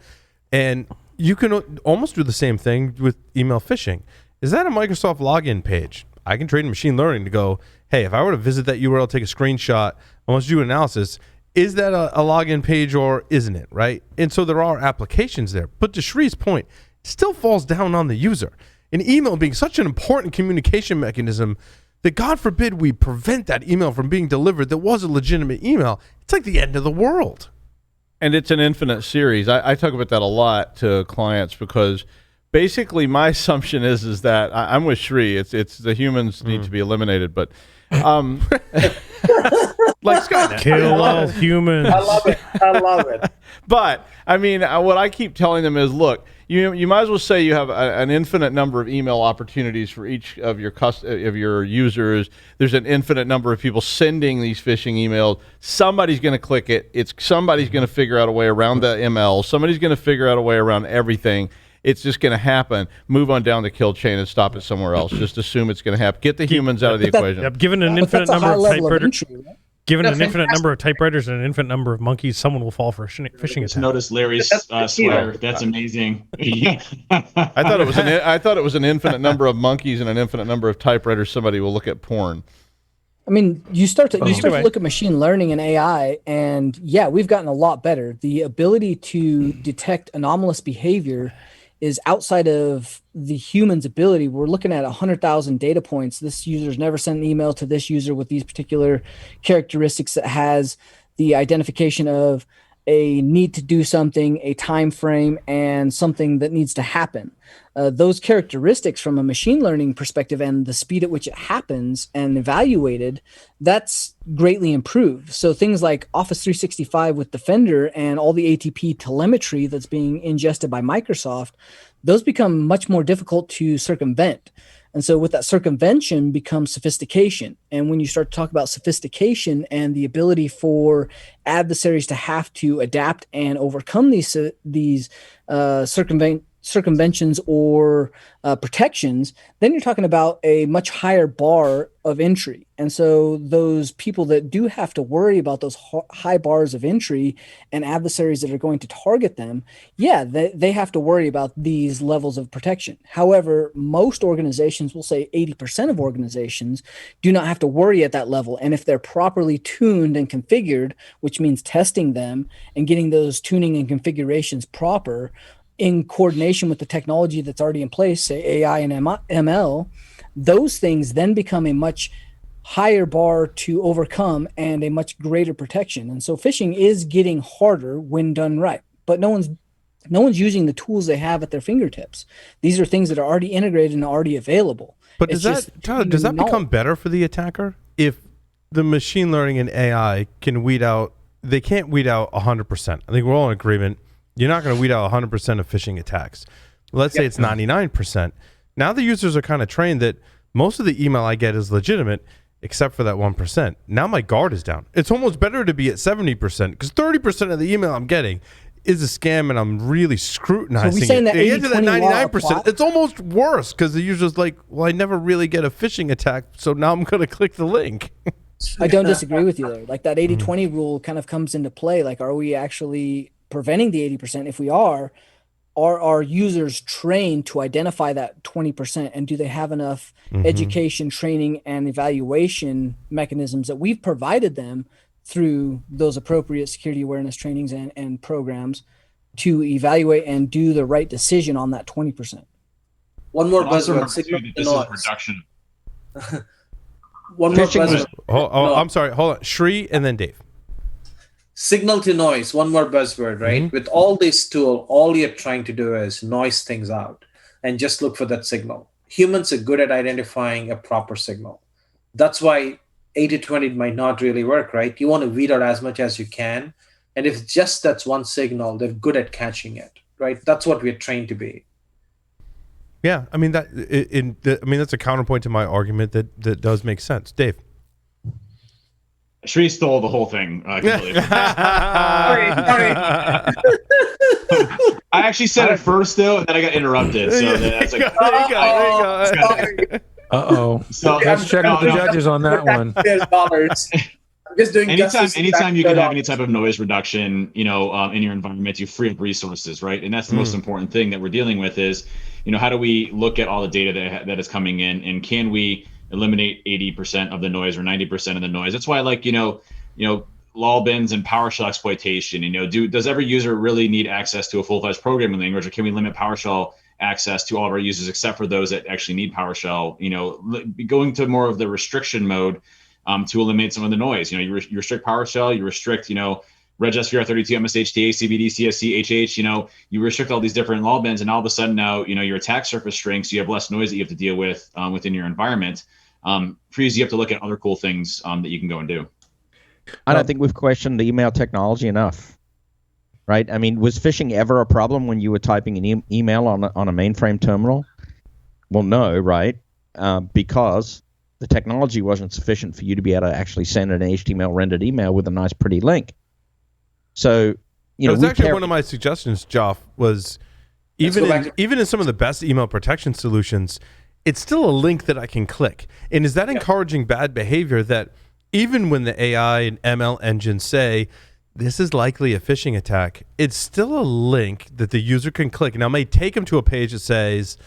And you can almost do the same thing with email phishing. Is that a Microsoft login page? I can train machine learning to go, hey, if I were to visit that URL, take a screenshot, I want to do an analysis, is that a login page or isn't it, right? And so there are applications there. But to Shree's point, it still falls down on the user. And email being such an important communication mechanism that God forbid we prevent that email from being delivered that was a legitimate email, it's like the end of the world. And it's an infinite series. I talk about that a lot to clients because basically my assumption is that I'm with Shree. It's the humans need to be eliminated, but like Skynet. Kill all humans. I love it. But I mean, what I keep telling them is, look, you might as well say you have an infinite number of email opportunities for each of your users. There's an infinite number of people sending these phishing emails. Somebody's going to click it. Somebody's going to figure out a way around the ML. Somebody's going to figure out a way around everything. It's just going to happen. Move on down the kill chain and stop it somewhere else. Just assume it's going to happen. Get the humans out of the equation. Yep, given an infinite number of typewriters. Given an infinite number of typewriters and an infinite number of monkeys, someone will fall for a phishing attack. Notice Larry's sweater. That's amazing. I thought it was an infinite number of monkeys and an infinite number of typewriters. Somebody will look at porn. I mean, you start to look at machine learning and AI, and yeah, we've gotten a lot better. The ability to detect anomalous behavior is outside of the human's ability. We're looking at 100,000 data points. This user's never sent an email to this user with these particular characteristics that has the identification of a need to do something, a time frame, and something that needs to happen. Those characteristics from a machine learning perspective and the speed at which it happens and evaluated, that's greatly improved. So things like Office 365 with Defender and all the ATP telemetry that's being ingested by Microsoft, those become much more difficult to circumvent. And so with that circumvention becomes sophistication. And when you start to talk about sophistication and the ability for adversaries to have to adapt and overcome these circumventions or protections, then you're talking about a much higher bar of entry. And so those people that do have to worry about those high bars of entry and adversaries that are going to target them, yeah, they have to worry about these levels of protection. However, most organizations, will say 80% of organizations, do not have to worry at that level. And if they're properly tuned and configured, which means testing them and getting those tuning and configurations proper, in coordination with the technology that's already in place, say AI and ML, those things then become a much higher bar to overcome and a much greater protection. And so phishing is getting harder when done right, but no one's using the tools they have at their fingertips. These are things that are already integrated and already available. But does that become better for the attacker if the machine learning and AI can weed out? They can't weed out 100%. I think we're all in agreement. You're not going to weed out 100% of phishing attacks. Let's say it's 99%. Now the users are kind of trained that most of the email I get is legitimate, except for that 1%. Now my guard is down. It's almost better to be at 70% because 30% of the email I'm getting is a scam, and I'm really scrutinizing so saying it. That they get to that 99%. It's almost worse because the user's like, well, I never really get a phishing attack, so now I'm going to click the link. I don't disagree with you there. Like that 80-20 rule kind of comes into play. Like, are we actually preventing the 80%? If we are our users trained to identify that 20%, and do they have enough education, training, and evaluation mechanisms that we've provided them through those appropriate security awareness trainings and programs to evaluate and do the right decision on that 20%. One more buzzword, signal to this noise. is reduction. One more Phishing buzzword. I'm sorry. Hold on. Shri and then Dave. Signal to noise, one more buzzword, right? With all this tool, all you're trying to do is noise things out and just look for that signal. Humans are good at identifying a proper signal. That's why 80-20 might not really work, right? You want to weed out as much as you can. And if just that's one signal, they're good at catching it, right? That's what we're trained to be. Yeah, I mean that's a counterpoint to my argument that does make sense. Dave. Shri stole the whole thing. Completely. I actually said it first though, and then I got interrupted. So that's like, So let's check with the judges on that one. I'm just doing anytime you can have any type of noise reduction, in your environment, you free up resources, right? And that's the most important thing that we're dealing with is, how do we look at all the data that is coming in, and can we eliminate 80% of the noise or 90% of the noise? That's why I like, lol bins and PowerShell exploitation. Does every user really need access to a full-fledged programming language, or can we limit PowerShell access to all of our users except for those that actually need PowerShell? Going to more of the restriction mode to eliminate some of the noise. You restrict PowerShell, you restrict, Regis, VR32, MSHTA, CBD, CSC, HH, you restrict all these different lol bins, and all of a sudden now, your attack surface shrinks, you have less noise that you have to deal with within your environment. Frees you up to look at other cool things that you can go and do. I don't think we've questioned the email technology enough, right? I mean, was phishing ever a problem when you were typing an email on a mainframe terminal? Well, no, right? Because the technology wasn't sufficient for you to be able to actually send an HTML rendered email with a nice, pretty link. So, that was actually one of my suggestions, Joff, was even in some of the best email protection solutions, it's still a link that I can click. And is that encouraging bad behavior that even when the AI and ML engines say this is likely a phishing attack, it's still a link that the user can click. Now, it may take them to a page that says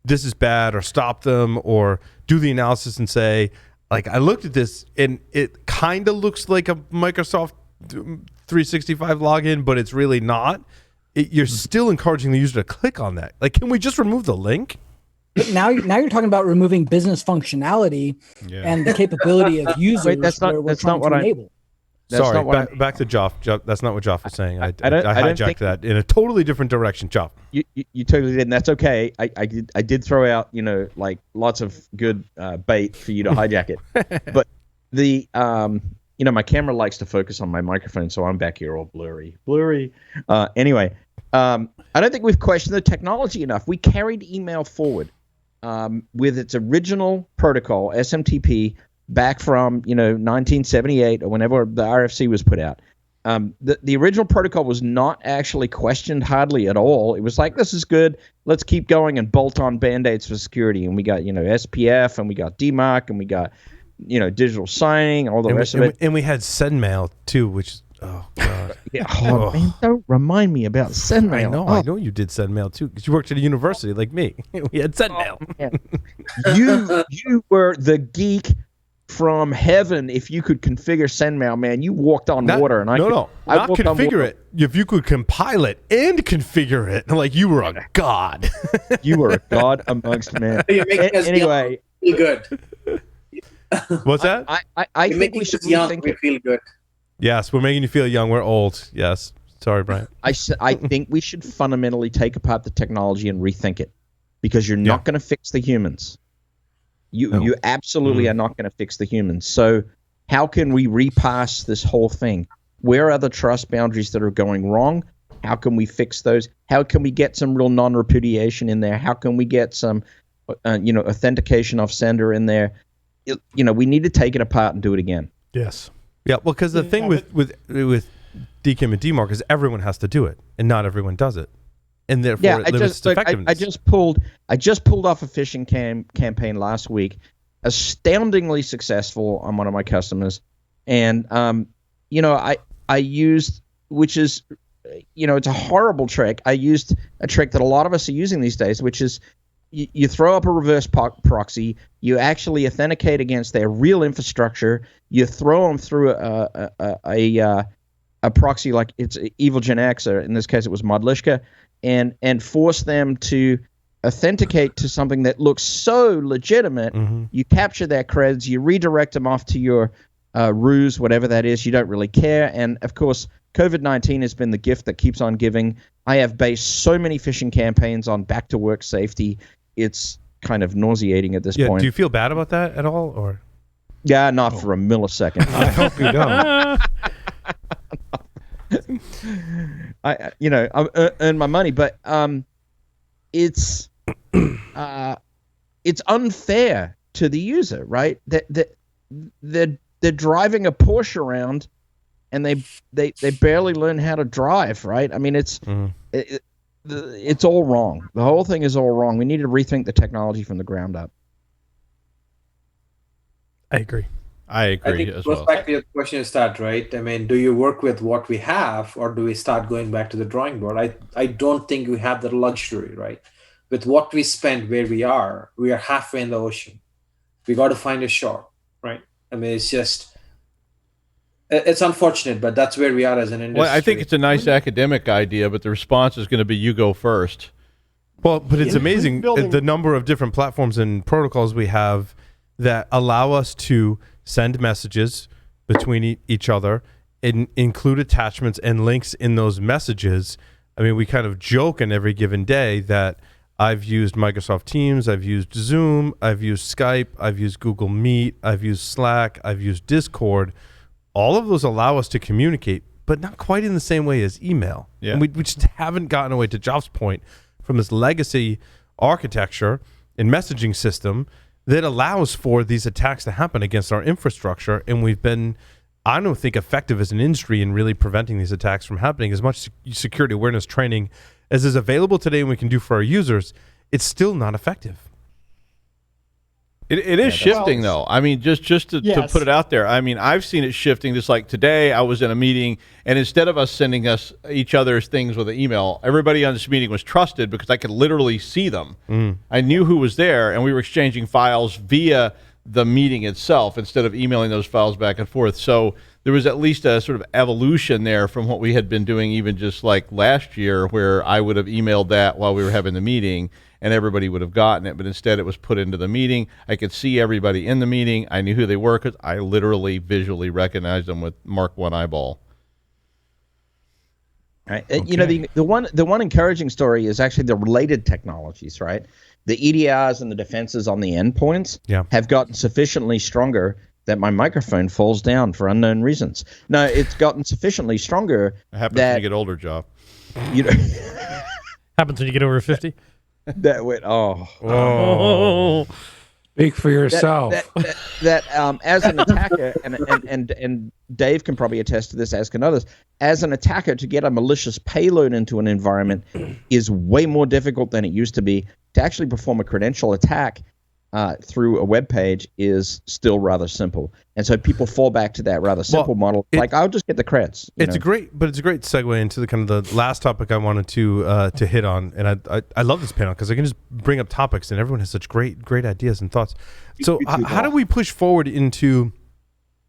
this is bad, or stop them, or do the analysis and say, like, I looked at this and it kind of looks like a Microsoft 365 login, but it's really not. You're still encouraging the user to click on that. Like, can we just remove the link? But now you're talking about removing business functionality and the capability of users. Wait, that's not what I enable. Sorry, back to Joff. That's not what Joff was saying. I hijacked that in a totally different direction, Joff. You totally did, and that's okay. I did throw out, like lots of good bait for you to hijack it. But the my camera likes to focus on my microphone, so I'm back here all blurry. Anyway, I don't think we've questioned the technology enough. We carried email forward with its original protocol, SMTP, back from 1978 or whenever the RFC was put out. The original protocol was not actually questioned hardly at all. It was like, this is good, let's keep going and bolt on band-aids for security. And we got SPF, and we got DMARC, and we got digital signing, all the rest of it. And we had SendMail too, which oh god. Man, don't remind me about SendMail. I know you did SendMail too, because you worked at a university like me. We had SendMail. You were the geek from heaven. If you could configure SendMail, man, you walked on water. And I not configure it. If you could compile it and configure it, like, you were a god. You were a god amongst men. Anyway, feel good. What's that? I think we should rethink it. Feel good. Yes, we're making you feel young. We're old. Yes. Sorry, Brian. I think we should fundamentally take apart the technology and rethink it, because you're not going to fix the humans. You absolutely are not going to fix the humans. So how can we repass this whole thing? Where are the trust boundaries that are going wrong? How can we fix those? How can we get some real non-repudiation in there? How can we get some, authentication off sender in there? We need to take it apart and do it again. Yes. Yeah. Well, because the thing with DKIM and DMARC is everyone has to do it, and not everyone does it, and therefore it limits its effectiveness. I just pulled off a phishing campaign last week, astoundingly successful on one of my customers, and I used, which is, it's a horrible trick. I used a trick that a lot of us are using these days, which is you throw up a reverse proxy, you actually authenticate against their real infrastructure, you throw them through a proxy like it's Evil Gen X, or in this case it was Modlishka, and force them to authenticate to something that looks so legitimate. You capture their creds, you redirect them off to your ruse, whatever that is. You don't really care. And of course, COVID-19 has been the gift that keeps on giving. I have based so many phishing campaigns on back to work safety. It's kind of nauseating at this point. Do you feel bad about that at all, or? Yeah, not for a millisecond. I hope you don't. I earn my money, but it's unfair to the user, right? They're driving a Porsche around, and they barely learn how to drive, right? I mean, it's all wrong. The whole thing is all wrong. We need to rethink the technology from the ground up. I agree. I think it goes back to your question start, right? I mean, do you work with what we have, or do we start going back to the drawing board? I don't think we have the luxury, right? With what we spend where we are halfway in the ocean. We got to find a shore, right? I mean, it's unfortunate, but that's where we are as an industry. Well, I think it's a nice academic idea, but the response is going to be you go first. Well, but it's amazing the number of different platforms and protocols we have that allow us to send messages between each other and include attachments and links in those messages. I mean, we kind of joke in every given day that I've used Microsoft Teams, I've used Zoom, I've used Skype, I've used Google Meet, I've used Slack, I've used Discord. All of those allow us to communicate, but not quite in the same way as email. Yeah. And we just haven't gotten away, to Job's point, from this legacy architecture and messaging system that allows for these attacks to happen against our infrastructure. And we've been, I don't think, effective as an industry in really preventing these attacks from happening. As much security awareness training as is available today and we can do for our users, it's still not effective. It is shifting, though. I mean, just to put it out there, I mean, I've seen it shifting. Just like today, I was in a meeting, and instead of us sending each other's things with an email, everybody on this meeting was trusted because I could literally see them. I knew who was there, and we were exchanging files via the meeting itself instead of emailing those files back and forth. So there was at least a sort of evolution there from what we had been doing even just like last year, where I would have emailed that while we were having the meeting, and everybody would have gotten it, but instead it was put into the meeting. I could see everybody in the meeting. I knew who they were because I literally visually recognized them with Mark One eyeball. Right. Okay. You know, the one encouraging story is actually the related technologies, right? The EDRs and the defenses on the endpoints have gotten sufficiently stronger that my microphone falls down for unknown reasons. No, it's gotten sufficiently stronger. It happens when you get older, Job. You know, happens when you get over 50. That went Speak for yourself. That as an attacker, and Dave can probably attest to this, as can others, as an attacker, to get a malicious payload into an environment is way more difficult than it used to be. To actually perform a credential attack through a web page is still rather simple, and so people fall back to that rather simple model. Like, I'll just get the creds. It's a great segue into the kind of the last topic I wanted to hit on, and I love this panel because I can just bring up topics, and everyone has such great ideas and thoughts. So how do we push forward into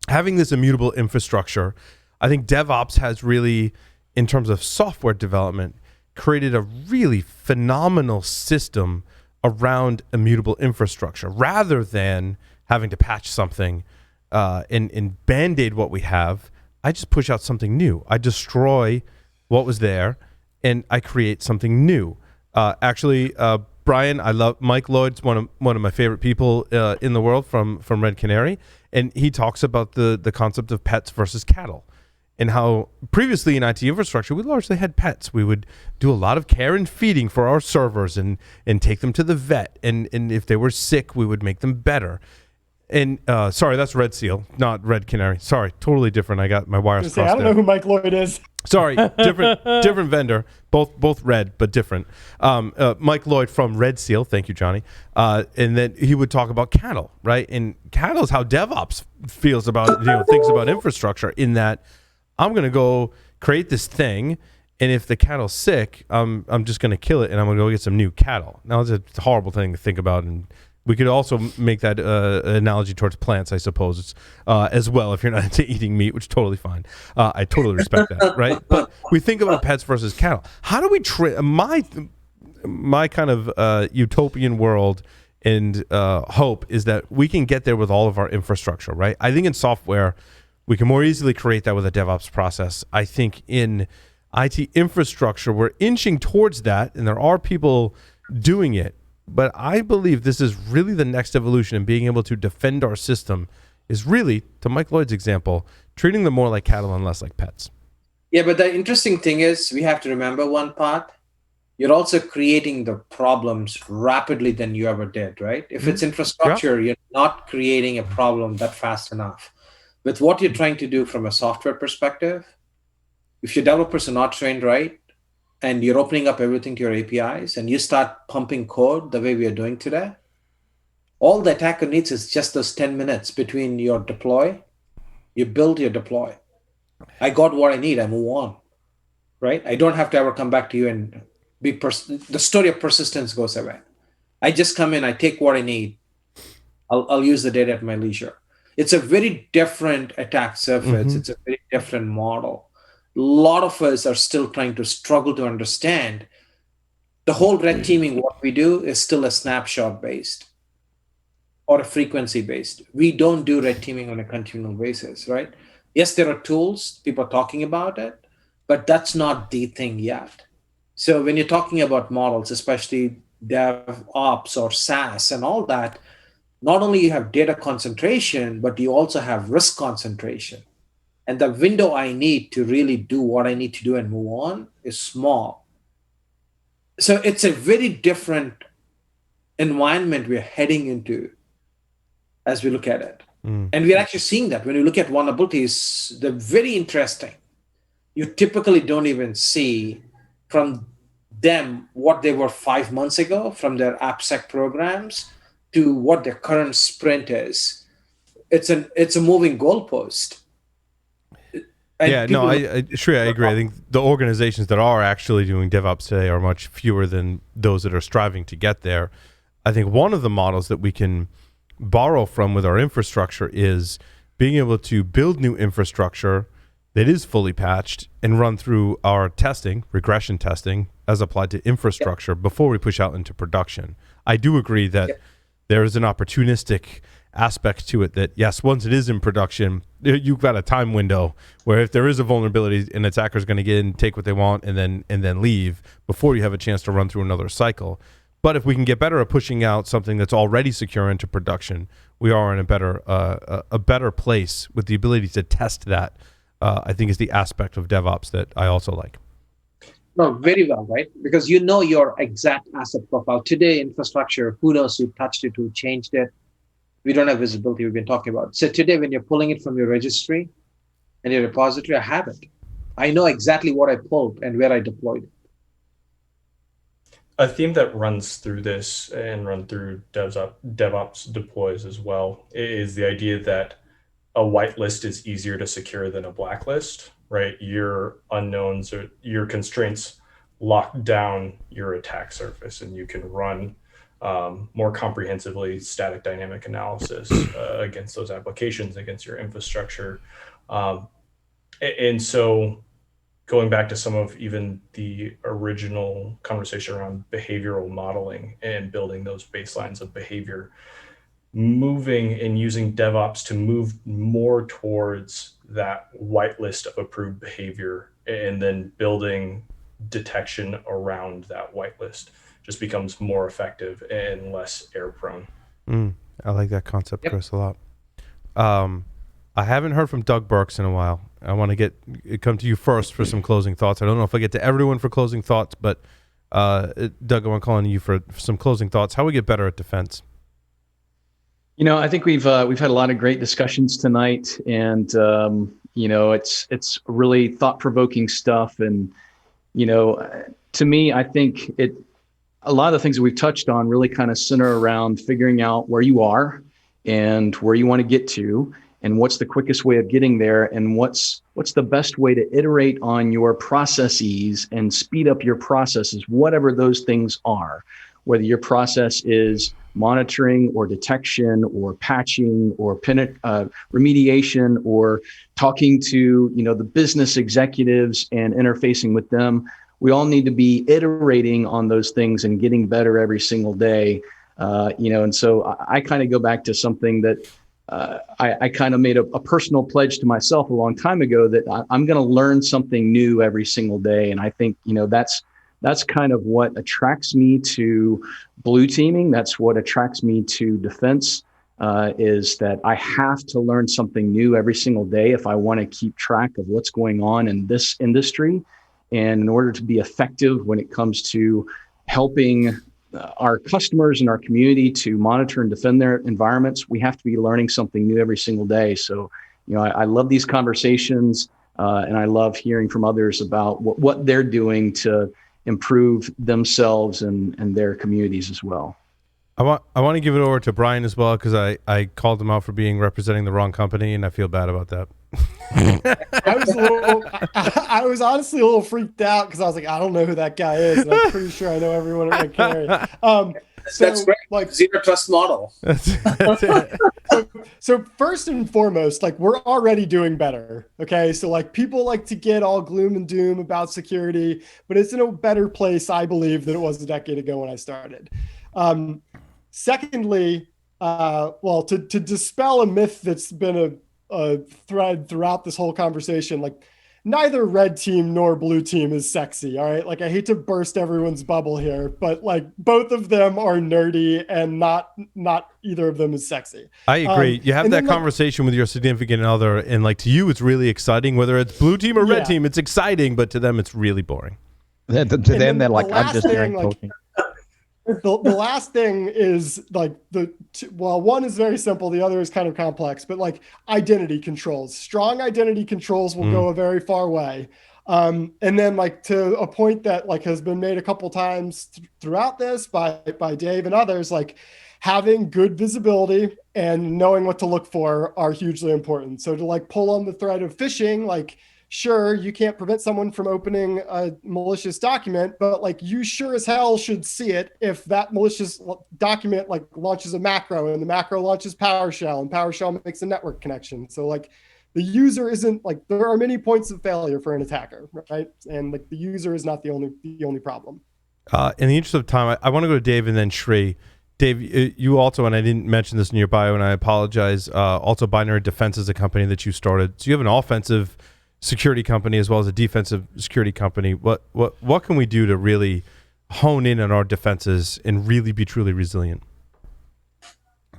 having this immutable infrastructure? I think DevOps has really, in terms of software development, created a really phenomenal system around immutable infrastructure, rather than having to patch something and band-aid what we have. I just push out something new. I destroy what was there, and I create something new. Brian, I love Mike Lloyd's one of my favorite people in the world from Red Canary, and he talks about the concept of pets versus cattle, and how previously in IT infrastructure, we largely had pets. We would do a lot of care and feeding for our servers and take them to the vet. And if they were sick, we would make them better. And sorry, that's Red Seal, not Red Canary. Sorry, totally different. I got my wires crossed. I don't know who Mike Lloyd is. Sorry, different vendor. Both red, but different. Mike Lloyd from Red Seal. Thank you, Johnny. And then he would talk about cattle, right? And cattle is how DevOps feels about, thinks about infrastructure, in that I'm going to go create this thing, And if the cattle's sick, I'm just going to kill it and I'm going to go get some new cattle. Now, it's a horrible thing to think about. And we could also make that analogy towards plants, I suppose, it's, as well, if you're not into eating meat, which is totally fine. I totally respect that, right? But we think about pets versus cattle. How do we my kind of utopian world and hope is that we can get there with all of our infrastructure, right? I think in software, we can more easily create that with a DevOps process. I think in IT infrastructure, we're inching towards that, and there are people doing it. But I believe this is really the next evolution in being able to defend our system is really, to Mike Lloyd's example, treating them more like cattle and less like pets. Yeah, but the interesting thing is we have to remember one part. You're also creating the problems rapidly than you ever did, right? If it's infrastructure, you're not creating a problem that fast enough. With what you're trying to do from a software perspective, if your developers are not trained right, and you're opening up everything to your APIs, and you start pumping code the way we are doing today, all the attacker needs is just those 10 minutes between your deploy, you build your deploy. I got what I need, I move on, right? I don't have to ever come back to you and the story of persistence goes away. I just come in, I take what I need, I'll use the data at my leisure. It's a very different attack surface. It's a very different model. A lot of us are still trying to struggle to understand the whole red teaming. What we do is still a snapshot based or a frequency based. We don't do red teaming on a continual basis, right? Yes, there are tools, people are talking about it, but that's not the thing yet. So when you're talking about models, especially DevOps or SaaS and all that, not only you have data concentration, but you also have risk concentration. And the window I need to really do what I need to do and move on is small. So it's a very different environment we're heading into as we look at it. And we're actually seeing that when you look at vulnerabilities, they're very interesting. You typically don't even see from them what they were 5 months ago from their AppSec programs to what their current sprint is. It's a moving goalpost. And yeah, no, I agree. I think the organizations that are actually doing DevOps today are much fewer than those that are striving to get there. I think one of the models that we can borrow from with our infrastructure is being able to build new infrastructure that is fully patched and run through our testing, regression testing, as applied to infrastructure before we push out into production. I do agree that there is an opportunistic aspect to it that, yes, once it is in production, you've got a time window where if there is a vulnerability, an attacker is going to get in, take what they want, and then leave before you have a chance to run through another cycle. But if we can get better at pushing out something that's already secure into production, we are in a better place with the ability to test that. I think is the aspect of DevOps that I also like. No, very well, right? Because you know your exact asset profile. Today, infrastructure, who knows who touched it, who changed it. We don't have visibility, we've been talking about. So today, when you're pulling it from your registry and your repository, I have it. I know exactly what I pulled and where I deployed it. A theme that runs through this and run through DevOps deploys as well is the idea that a whitelist is easier to secure than a blacklist, right? Your unknowns or your constraints lock down your attack surface, and you can run more comprehensively static dynamic analysis against those applications, against your infrastructure. And so going back to some of even the original conversation around behavioral modeling and building those baselines of behavior, moving and using DevOps to move more towards that whitelist of approved behavior and then building detection around that whitelist just becomes more effective and less error prone. I like that concept, Chris, a lot. I haven't heard from Doug Burks in a while. I want to come to you first for some closing thoughts. I don't know if I get to everyone for closing thoughts, but Doug, I want to call on you for some closing thoughts. How we get better at defense? You know, I think we've had a lot of great discussions tonight, and you know, it's really thought-provoking stuff. And you know, to me, I think a lot of the things that we've touched on really kind of center around figuring out where you are and where you want to get to, and what's the quickest way of getting there, and what's the best way to iterate on your processes and speed up your processes, whatever those things are, whether your process is monitoring or detection or patching or remediation or talking to the business executives and interfacing with them. We all need to be iterating on those things and getting better every single day. And so I kind of go back to something that I kind of made a personal pledge to myself a long time ago, that I'm going to learn something new every single day. And I think, that's kind of what attracts me to blue teaming. That's what attracts me to defense, is that I have to learn something new every single day if I want to keep track of what's going on in this industry. And in order to be effective when it comes to helping our customers and our community to monitor and defend their environments, we have to be learning something new every single day. So, I love these conversations, and I love hearing from others about what they're doing to improve themselves and their communities as well. I want to give it over to Brian as well, because I called him out for representing the wrong company, and I feel bad about that. I was honestly a little freaked out because I was like, I don't know who that guy is, and I'm pretty sure I know everyone at McCary. That's great. Like zero trust model. So first and foremost, we're already doing better. Okay. So people like to get all gloom and doom about security, but it's in a better place, I believe, than it was a decade ago when I started. Secondly, to dispel a myth that's been a thread throughout this whole conversation, neither red team nor blue team is sexy. All right. I hate to burst everyone's bubble here, but both of them are nerdy, and not either of them is sexy. I agree. You have that conversation with your significant other, and to you, it's really exciting. Whether it's blue team or red team, it's exciting, but to them, it's really boring. To them, they're like, I'm just hearing talking. The last thing is one is very simple. The other is kind of complex, but identity controls, strong identity controls will go a very far way. And then to a point that has been made a couple times throughout this by Dave and others, having good visibility and knowing what to look for are hugely important. So to pull on the thread of phishing, sure, you can't prevent someone from opening a malicious document, but you sure as hell should see it if that malicious document launches a macro, and the macro launches PowerShell, and PowerShell makes a network connection. So the user isn't there are many points of failure for an attacker, right? And the user is not the only problem. In the interest of time, I want to go to Dave and then Shri. Dave, you also, and I didn't mention this in your bio, and I apologize, also Binary Defense is a company that you started. So you have an offensive security company as well as a defensive security company. What can we do to really hone in on our defenses and really be truly resilient?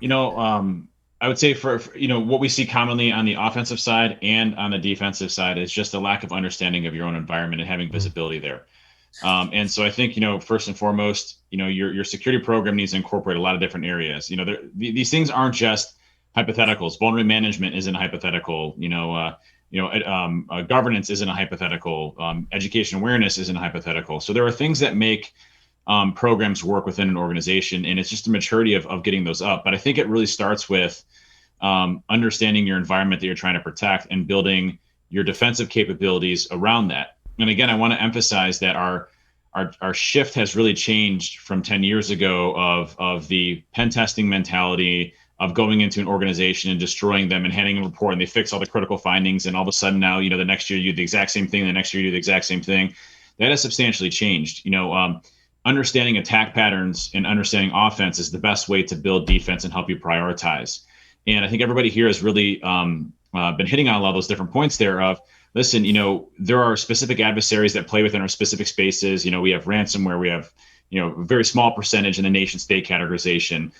I would say for what we see commonly on the offensive side and on the defensive side is just a lack of understanding of your own environment and having visibility there. And so I think, first and foremost, your security program needs to incorporate a lot of different areas. These things aren't just hypotheticals. Vulnerability management isn't hypothetical. Governance isn't a hypothetical. Education awareness isn't a hypothetical. So there are things that make programs work within an organization, and it's just the maturity of getting those up. But I think it really starts with understanding your environment that you're trying to protect and building your defensive capabilities around that. And again, I want to emphasize that our shift has really changed from 10 years ago of the pen testing mentality of going into an organization and destroying them and handing a report, and they fix all the critical findings, and all of a sudden now, the next year you do the exact same thing, the next year you do the exact same thing. That has substantially changed. Understanding attack patterns and understanding offense is the best way to build defense and help you prioritize. And I think everybody here has really been hitting on a lot of those different points there of, listen, there are specific adversaries that play within our specific spaces. We have ransomware, we have a very small percentage in the nation state categorization.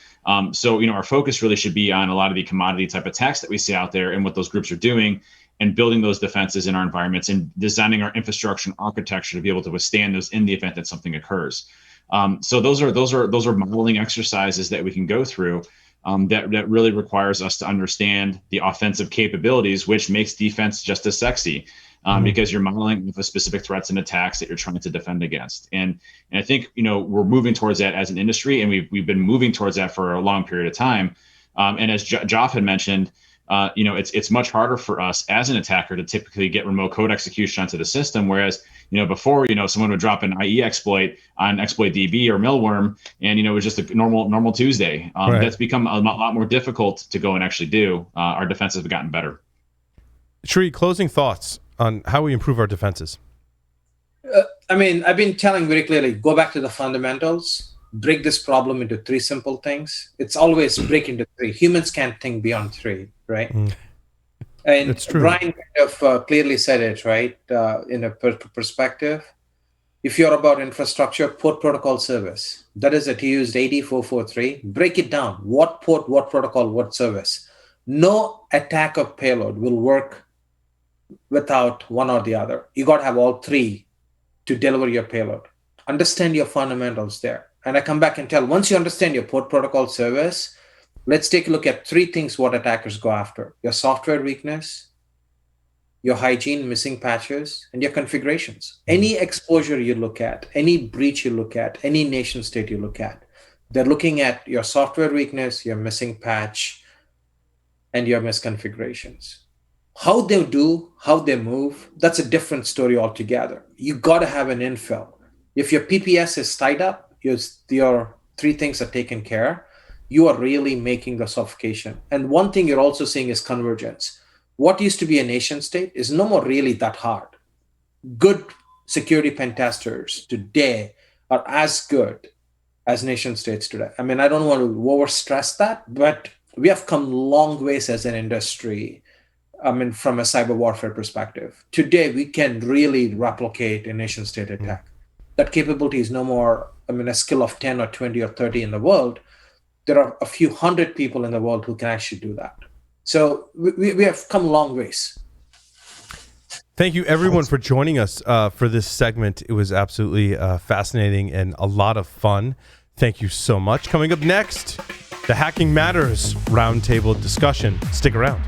So our focus really should be on a lot of the commodity type attacks that we see out there and what those groups are doing, and building those defenses in our environments and designing our infrastructure and architecture to be able to withstand those in the event that something occurs. So those are modeling exercises that we can go through that really requires us to understand the offensive capabilities, which makes defense just as sexy. Because you're modeling with the specific threats and attacks that you're trying to defend against. And I think, we're moving towards that as an industry, and we've been moving towards that for a long period of time. And as Joff had mentioned, it's much harder for us as an attacker to typically get remote code execution onto the system. Whereas, before, someone would drop an IE exploit on exploit DB or Millworm, and, it was just a normal Tuesday. Right. That's become a lot more difficult to go and actually do. Our defenses have gotten better. Sri, closing thoughts on how we improve our defenses. I've been telling very clearly, go back to the fundamentals, break this problem into 3 simple things. It's always break into 3. Humans can't think beyond 3, right? And It's true. Brian kind of clearly said it, right? In a perspective, if you're about infrastructure, port protocol service. That is it. He used 8443. Break it down. What port, what protocol, what service. No attack of payload will work without one or the other. You got to have all 3 to deliver your payload. Understand your fundamentals there. And I come back and tell, once you understand your port protocol service, let's take a look at 3 things what attackers go after. Your software weakness, your hygiene, missing patches, and your configurations. Any exposure you look at, any breach you look at, any nation state you look at, they're looking at your software weakness, your missing patch, and your misconfigurations. How they do, how they move, that's a different story altogether. You got to have an infill. If your PPS is tied up, your 3 things are taken care, you are really making the suffocation. And one thing you're also seeing is convergence. What used to be a nation state is no more really that hard. Good security pen testers today are as good as nation states today. I don't want to overstress that, but we have come long ways as an industry. From a cyber warfare perspective. Today, we can really replicate a nation state attack. That capability is no more, a skill of 10 or 20 or 30 in the world. There are a few hundred people in the world who can actually do that. So we have come long ways. Thank you, everyone, for joining us for this segment. It was absolutely fascinating and a lot of fun. Thank you so much. Coming up next, the Hacking Matters Roundtable discussion. Stick around.